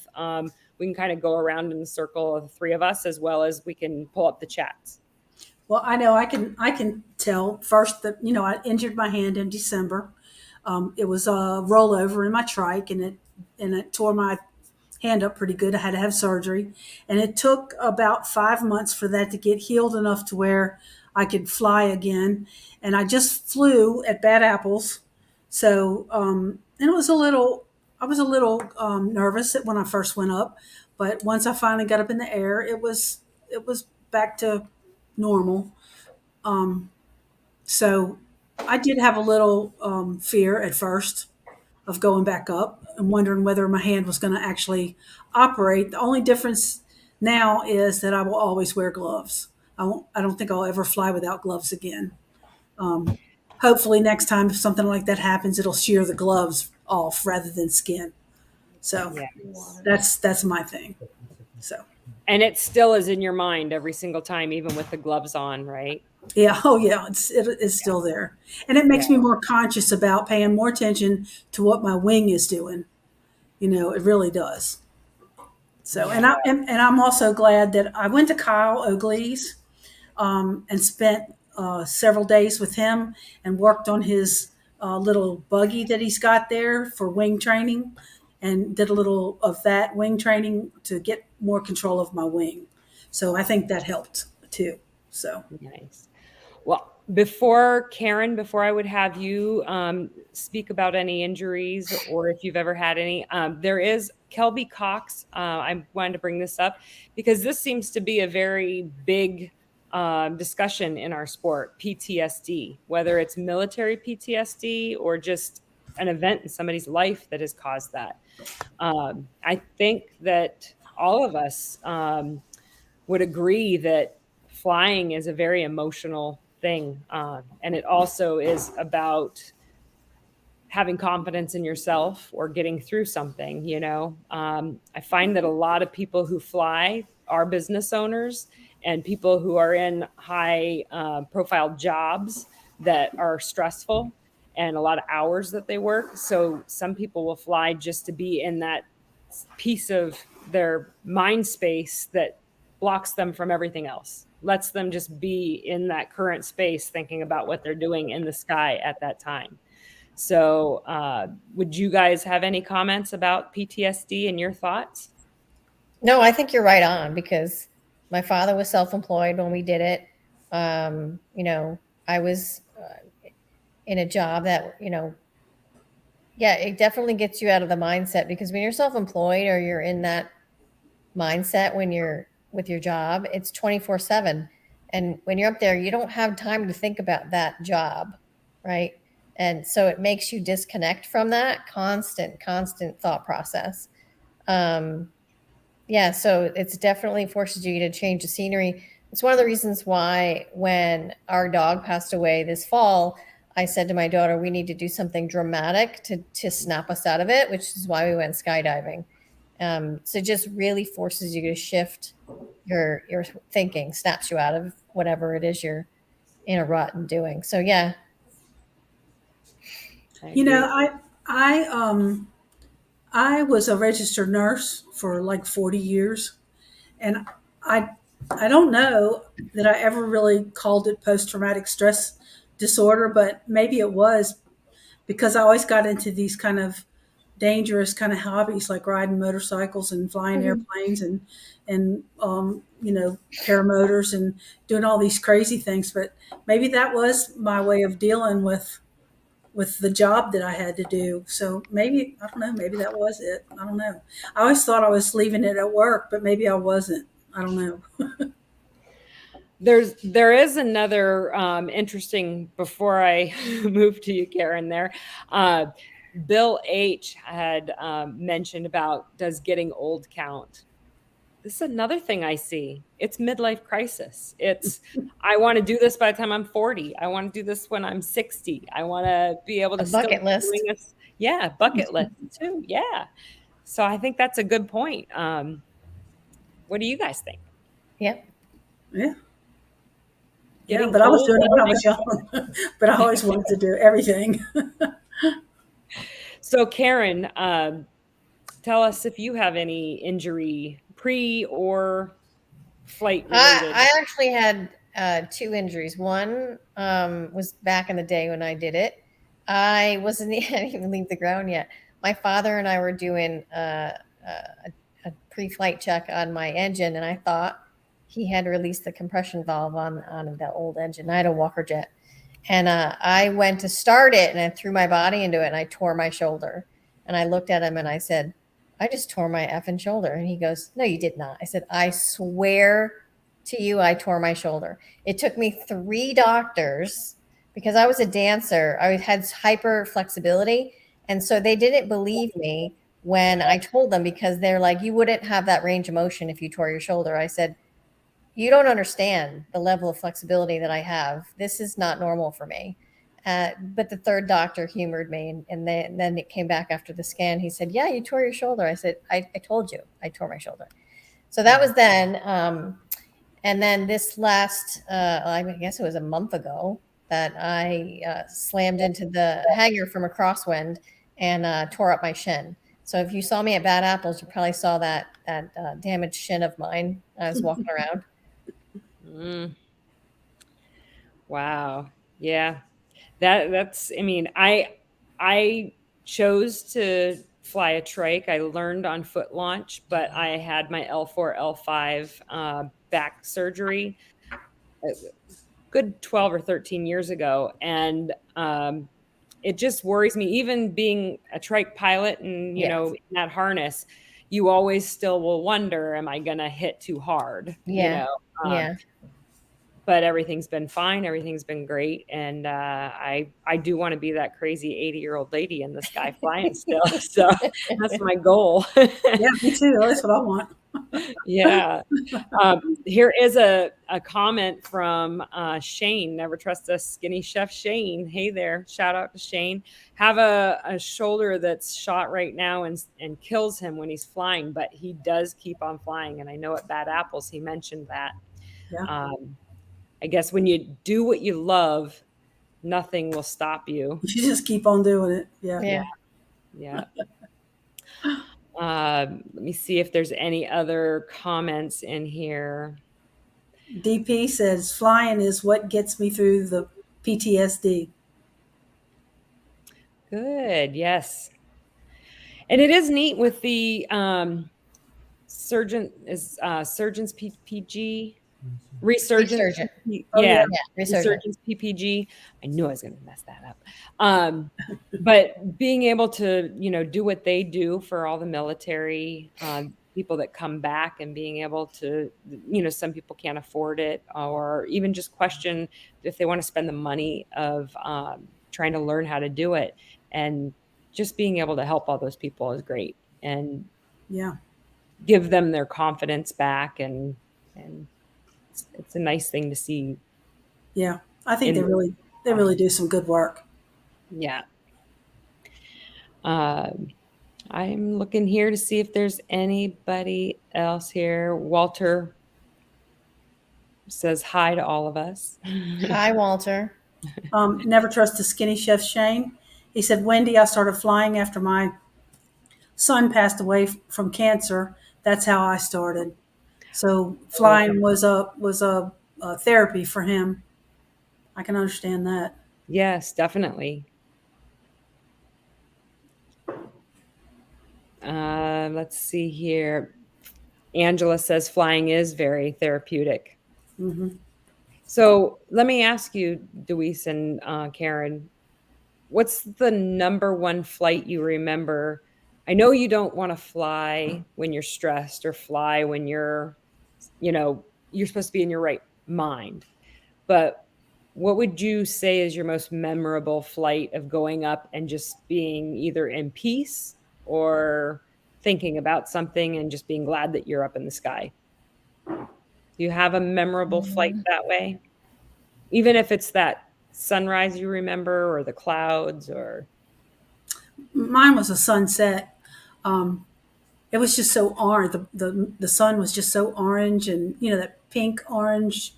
we can kind of go around in the circle of the three of us, as well as we can pull up the chats. Well, I know I can tell first that, I injured my hand in December. It was a rollover in my trike, and it tore my hand up pretty good. I had to have surgery, and it took about 5 months for that to get healed enough to where I could fly again. And I just flew at Bad Apples, so and I was a little nervous when I first went up, but once I finally got up in the air, it was back to normal. So I did have a little fear at first of going back up and wondering whether my hand was going to actually operate. The only difference now is that I will always wear gloves. I don't think I'll ever fly without gloves again. Hopefully next time if something like that happens, it'll shear the gloves off rather than skin. So Yeah. that's my thing. So And it still is in your mind every single time, even with the gloves on, right? yeah, oh yeah, it's still there, and it makes me more conscious about paying more attention to what my wing is doing. It really does. So, and I'm also glad that I went to Kyle Oakley's and spent several days with him and worked on his little buggy that he's got there for wing training, and did a little of that wing training to get more control of my wing. So I think that helped too. So Nice. Well, before I would have you speak about any injuries or if you've ever had any, there is Kelby Cox. I wanted to bring this up because this seems to be a very big discussion in our sport, PTSD, whether it's military PTSD or just an event in somebody's life that has caused that. I think that all of us would agree that flying is a very emotional thing. And it also is about having confidence in yourself or getting through something, I find that a lot of people who fly are business owners and people who are in high profile jobs that are stressful and a lot of hours that they work. So some people will fly just to be in that piece of their mind space that blocks them from everything else, lets them just be in that current space thinking about what they're doing in the sky at that time. So would you guys have any comments about PTSD and your thoughts? No, I think you're right on because my father was self-employed when we did it. I was in a job that, yeah, it definitely gets you out of the mindset because when you're self-employed or you're in that mindset when you're with your job, it's 24/7. And when you're up there, you don't have time to think about that job, right? And so it makes you disconnect from that constant thought process. Yeah, so it's definitely forces you to change the scenery. It's one of the reasons why when our dog passed away this fall, I said to my daughter, we need to do something dramatic to snap us out of it, which is why we went skydiving. So it just really forces you to shift your thinking, snaps you out of whatever it is you're in a rut and doing. So yeah. I was a registered nurse for like 40 years, and I I don't know that I ever really called it post traumatic stress disorder, but maybe it was because I always got into these kind of dangerous kind of hobbies like riding motorcycles and flying airplanes and paramotors and doing all these crazy things. But maybe that was my way of dealing with the job that I had to do. So maybe, I don't know, maybe that was it. I don't know. I always thought I was leaving it at work, but maybe I wasn't. I don't know. There is another interesting, before I move to you, Karen, there. Bill H. had mentioned about, does getting old count? This is another thing I see. It's midlife crisis. It's, I want to do this by the time I'm 40. I want to do this when I'm 60. I want to be able to bucket list. Yeah, bucket list too. Yeah. So I think that's a good point. What do you guys think? Yep. Yeah. Getting Yeah, but I was old doing it when I was young. But I always wanted to do everything. So Karen, tell us if you have any injury pre or flight related. I actually had 2 injuries. One was back in the day when I did it. I wasn't, I didn't even leave the ground yet. My father and I were doing a pre-flight check on my engine, and I thought he had released the compression valve on the old engine. I had a Walker Jet, and I went to start it, and I threw my body into it, and I tore my shoulder. And I looked at him, and I said, "I just tore my effing shoulder." And he goes, "No, you did not." I said, "I swear to you, I tore my shoulder." It took me 3 doctors because I was a dancer. I had hyper flexibility. And so they didn't believe me when I told them, because they're like, "You wouldn't have that range of motion if you tore your shoulder." I said, "You don't understand the level of flexibility that I have. This is not normal for me." But the 3rd doctor humored me. And then it came back after the scan. He said, "Yeah, you tore your shoulder." I said, I told you I tore my shoulder. So that was then. And then this last, I guess it was a month ago, that I slammed into the hangar from a crosswind and tore up my shin. So if you saw me at Bad Apples, you probably saw that damaged shin of mine. I was walking around. Wow. Yeah. That's, I mean, I chose to fly a trike. I learned on foot launch, but I had my L4, L5 back surgery a good 12 or 13 years ago. And it just worries me, even being a trike pilot and, you know, in that harness, you always still will wonder, am I going to hit too hard? Yeah. You know? But everything's been fine. Everything's been great. And I do want to be that crazy 80-year-old lady in the sky flying still. So that's my goal. Yeah, me too. That's what I want. Yeah. Here is a comment from Shane. Never trust a skinny chef, Shane. Hey there. Shout out to Shane. Have a shoulder that's shot right now and kills him when he's flying, but he does keep on flying. And I know at Bad Apples, he mentioned that. Yeah. I guess when you do what you love, nothing will stop you. You just keep on doing it. Yeah. Let me see if there's any other comments in here. DP says flying is what gets me through the PTSD. Good. Yes. And it is neat with the surgeon's PPG. Resurgence. Resurgence PPG. I knew I was going to mess that up. But being able to, you know, do what they do for all the military people that come back, and being able to, you know, some people can't afford it, or even just question if they want to spend the money of trying to learn how to do it. And just being able to help all those people is great, and give them their confidence back, and it's a nice thing to see. Yeah, I think they really do some good work. Yeah. I'm looking here to see if there's anybody else here. Walter says hi to all of us. Hi, Walter. Never trust a skinny chef, Shane. He said, "Wendy, I started flying after my son passed away from cancer. That's how I started. So flying was a therapy for him. I can understand that." Yes, definitely. Let's see here. Angela says flying is very therapeutic. Mm-hmm. So let me ask you, Deweese and Karen, what's the number one flight you remember? I know you don't want to fly when you're stressed, or fly when you're, you know, you're supposed to be in your right mind. But what would you say is your most memorable flight of going up and just being either in peace or thinking about something and just being glad that you're up in the sky? Do you have a memorable flight that way? Even if it's that sunrise you remember, or the clouds, or... Mine was a sunset. It was just so orange. The sun was just so orange, and you know, that pink orange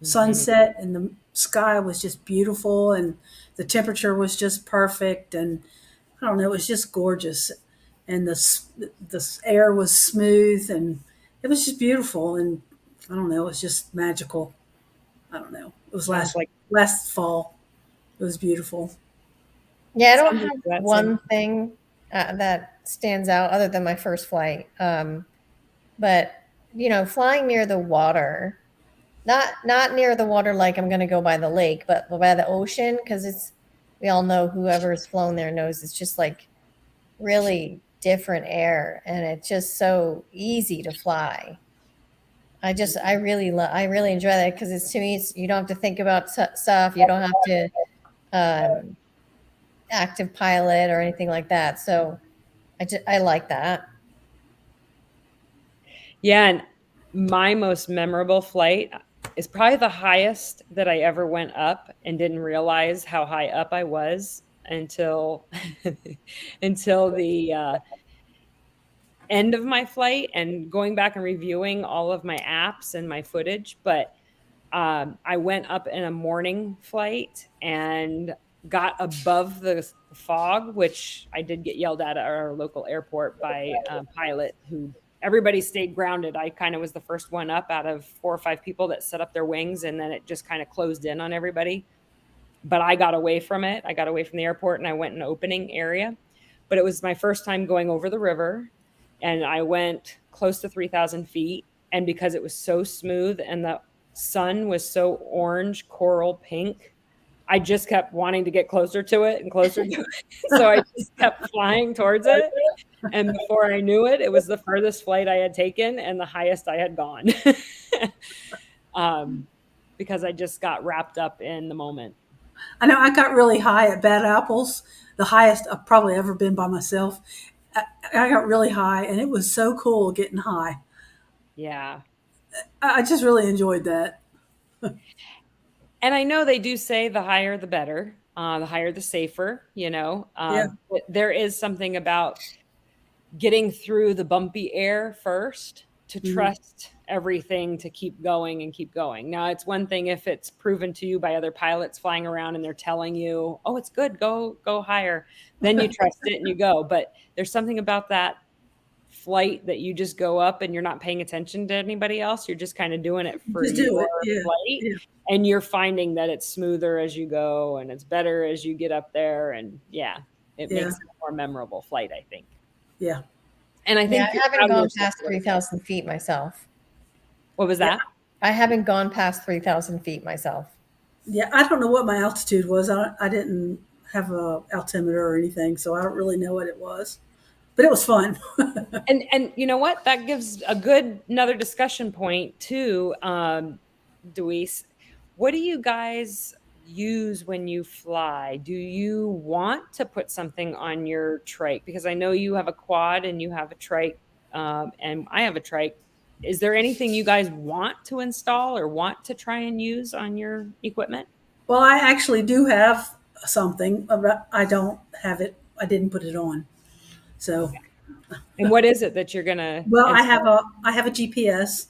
sunset, and the sky was just beautiful, and the temperature was just perfect, and I don't know, it was just gorgeous, and the air was smooth, and it was just beautiful, and I don't know, it was just magical. I don't know. It was last fall. It was beautiful. Yeah, I don't Something have to that one thing that stands out other than my first flight. But flying near the water, not near the water like I'm going to go by the lake, but by the ocean, because we all know whoever's flown there knows it's just like really different air, and it's just so easy to fly. I really enjoy that because to me you don't have to think about stuff. You don't have to um, active pilot or anything like that. So I like that. Yeah, and my most memorable flight is probably the highest that I ever went up and didn't realize how high up I was until until the end of my flight and going back and reviewing all of my apps and my footage. But I went up in a morning flight and got above the fog, which I did get yelled at our local airport by a pilot who everybody stayed grounded. I kind of was the first one up out of 4 or 5 people that set up their wings, and then it just kind of closed in on everybody. But I got away from it. I got away from the airport and I went in an opening area. But it was my first time going over the river, and I went close to 3,000 feet. And because it was so smooth and the sun was so orange, coral pink, I just kept wanting to get closer to it and closer to it. So I just kept flying towards it. And before I knew it, it was the furthest flight I had taken and the highest I had gone. Because I just got wrapped up in the moment. I know I got really high at Bad Apples, the highest I've probably ever been by myself. I got really high, and it was so cool getting high. Yeah. I just really enjoyed that. And I know they do say the higher the better, the higher the safer, Yeah. But there is something about getting through the bumpy air first to trust everything to keep going and keep going. Now, it's one thing if it's proven to you by other pilots flying around and they're telling you, oh, it's good, go higher. Then you trust it and you go. But there's something about that flight that you just go up and you're not paying attention to anybody else. You're just kind of doing it for Just do your it. Yeah. flight. Yeah. And you're finding that it's smoother as you go and it's better as you get up there. And it makes it a more memorable flight, I think. Yeah. And I think I haven't gone past 3,000 feet myself. What was that? I haven't gone past 3,000 feet myself. Yeah. I don't know what my altitude was. I didn't have a altimeter or anything, so I don't really know what it was. But it was fun. And you know what? That gives another discussion point too. Deweese, what do you guys use when you fly? Do you want to put something on your trike? Because I know you have a quad and you have a trike, and I have a trike. Is there anything you guys want to install or want to try and use on your equipment? Well, I actually do have something, but I don't have it. I didn't put it on. So. And what is it that you're gonna? Well, I have a GPS,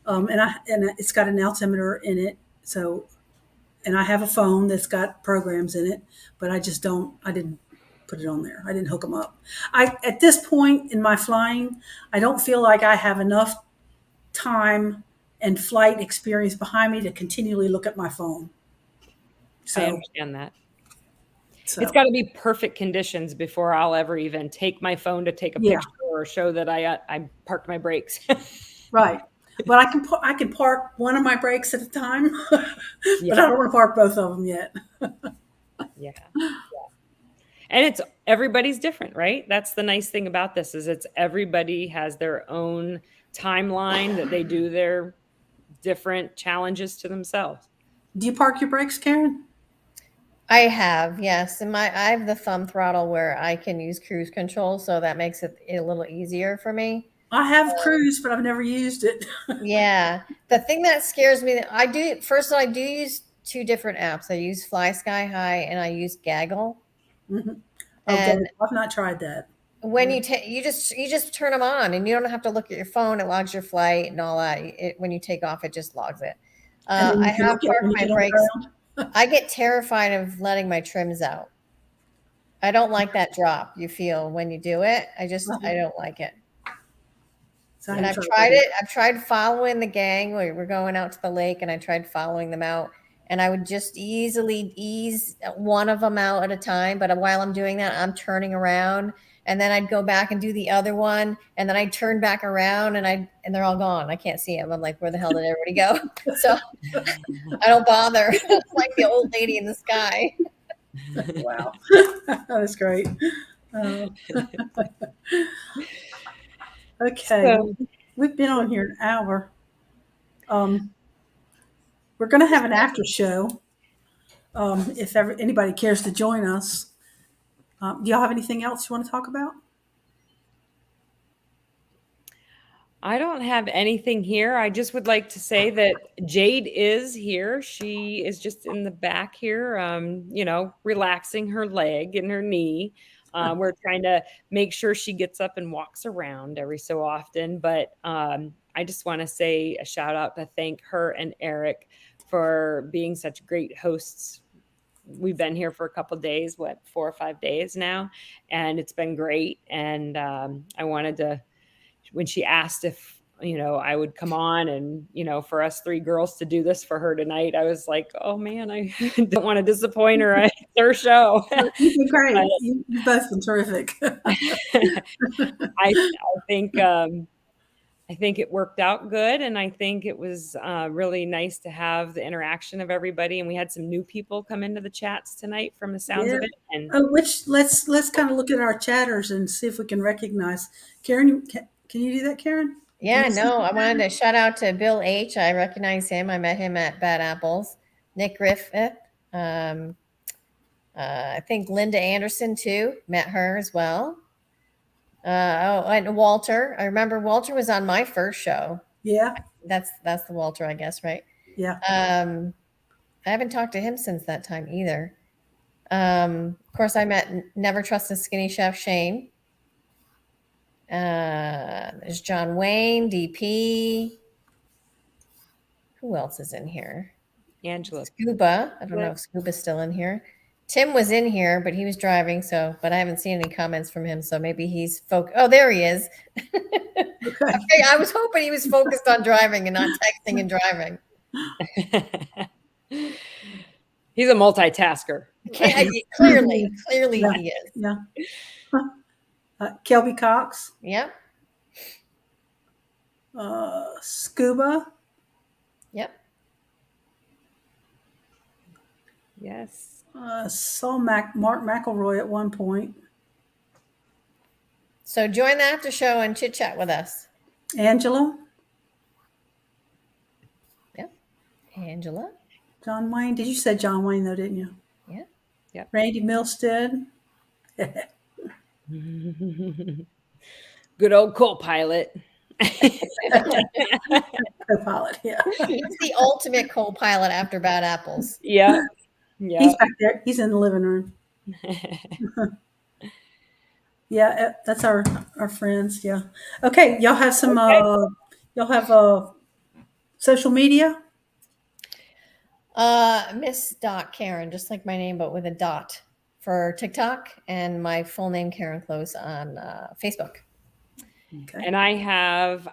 and it's got an altimeter in it. So, and I have a phone that's got programs in it, but I didn't put it on there. I didn't hook them up. At this point in my flying, I don't feel like I have enough time and flight experience behind me to continually look at my phone. So, I understand that. It's got to be perfect conditions before I'll ever even take my phone to take a picture or show that I parked my brakes. Right. But I can park one of my brakes at a time, but I don't want to park both of them yet. Yeah. And everybody's different, right? That's the nice thing about this is everybody has their own timeline that they do their different challenges to themselves. Do you park your brakes, Karen? I have, yes. And I have the thumb throttle where I can use cruise control, so that makes it a little easier for me. I have cruise, but I've never used it. Yeah. The thing that scares me, I do use 2 different apps. I use Fly Sky High and I use Gaggle. Mm-hmm. And I've not tried that. When you just turn them on and you don't have to look at your phone. It logs your flight and all that. When you take off, it just logs it. I have parked my brakes. I get terrified of letting my trims out. I don't like that drop you feel when you do it. I don't like it. And I've tried it. I've tried following the gang. We're going out to the lake and I tried following them out and I would just easily ease one of them out at a time. But while I'm doing that, I'm turning around, and then I'd go back and do the other one, and then I'd turn back around, and they're all gone. I can't see them. I'm like, where the hell did everybody go? So I don't bother. It's like the old lady in the sky. Wow. That's great. Okay. So- We've been on here an hour. We're going to have an after show. If ever anybody cares to join us. Do y'all have anything else you want to talk about? I don't have anything here. I just would like to say that Jade is here. She is just in the back here, relaxing her leg and her knee. We're trying to make sure she gets up and walks around every so often. But I just want to say a shout out to thank her and Eric for being such great hosts. We've been here for a couple of days, 4 or 5 days now, and it's been great. And I wanted to, when she asked if, I would come on and, for us 3 girls to do this for her tonight, I was like, oh man, I don't want to disappoint her. It's her show. You've been great. You've both been terrific. I think it worked out good. And I think it was really nice to have the interaction of everybody. And we had some new people come into the chats tonight from the sounds of it. And let's kind of look at our chatters and see if we can recognize. Karen, can you do that, Karen? Yeah, no, I wanted to shout out to Bill H. I recognize him. I met him at Bad Apples. Nick Griffith. I think Linda Anderson too. Met her as well. And Walter. I remember Walter was on my first show. Yeah. That's the Walter, I guess, right? Yeah. I haven't talked to him since that time either. Of course, I met Never Trust a Skinny Chef Shane. There's John Wayne, DP. Who else is in here? Angela. Scuba. I don't know if Scuba's still in here. Tim was in here, but he was driving, but I haven't seen any comments from him, so maybe he's Oh, there he is. Okay, I was hoping he was focused on driving and not texting and driving. He's a multitasker. Clearly he is. Yeah. Kelby Cox. Yep. Scuba. Yep. Yes. Saw Mark McElroy at one point. So join the after show and chit chat with us. Angela. Yep. Angela. John Wayne. Did you say John Wayne though, didn't you? Yeah. Yep. Randy Milstead. Good old co-pilot. Co-pilot, yeah. He's the ultimate co-pilot after Bad Apples. Yeah. Yeah. He's back there. He's in the living room. Yeah, that's our friends. Yeah. Okay, y'all have some. Y'all have social media. Miss Dot Karen, just like my name, but with a dot for TikTok, and my full name Karen Close on Facebook. Okay. And I have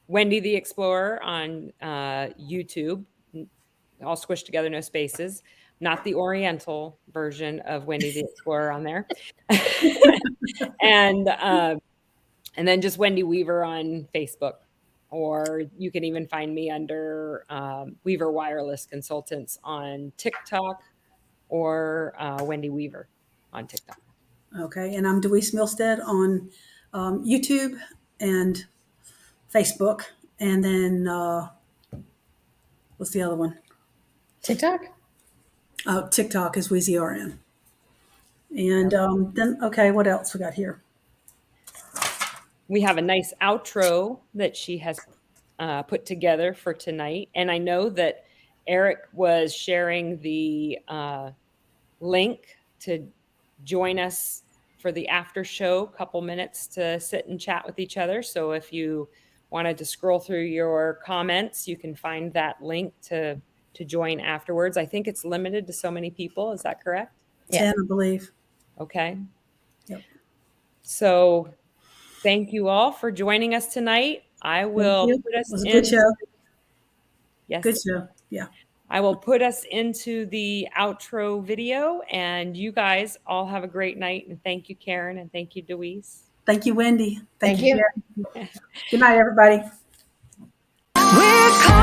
Wendy the Explorer on YouTube, all squished together, no spaces. Not the Oriental version of Wendy the Explorer on there. And then just Wendy Weaver on Facebook. Or you can even find me under Weaver Wireless Consultants on TikTok, or Wendy Weaver on TikTok. Okay, and I'm Deweese Milstead on YouTube and Facebook. And then what's the other one? TikTok? Oh, TikTok is Wheezy RN. And then, okay, what else we got here? We have a nice outro that she has put together for tonight. And I know that Eric was sharing the link to join us for the after show, couple minutes to sit and chat with each other. So if you wanted to scroll through your comments, you can find that link to join afterwards. I think it's limited to so many people. Is that correct? 10, I believe. Okay. Yep. So thank you all for joining us tonight. I will put us It was a in. good show. Yes. Good show. Yeah. I will put us into the outro video, and you guys all have a great night. And thank you, Karen, and thank you, Deweese. Thank you, Wendy. Thank you. Karen. Good night, everybody. We're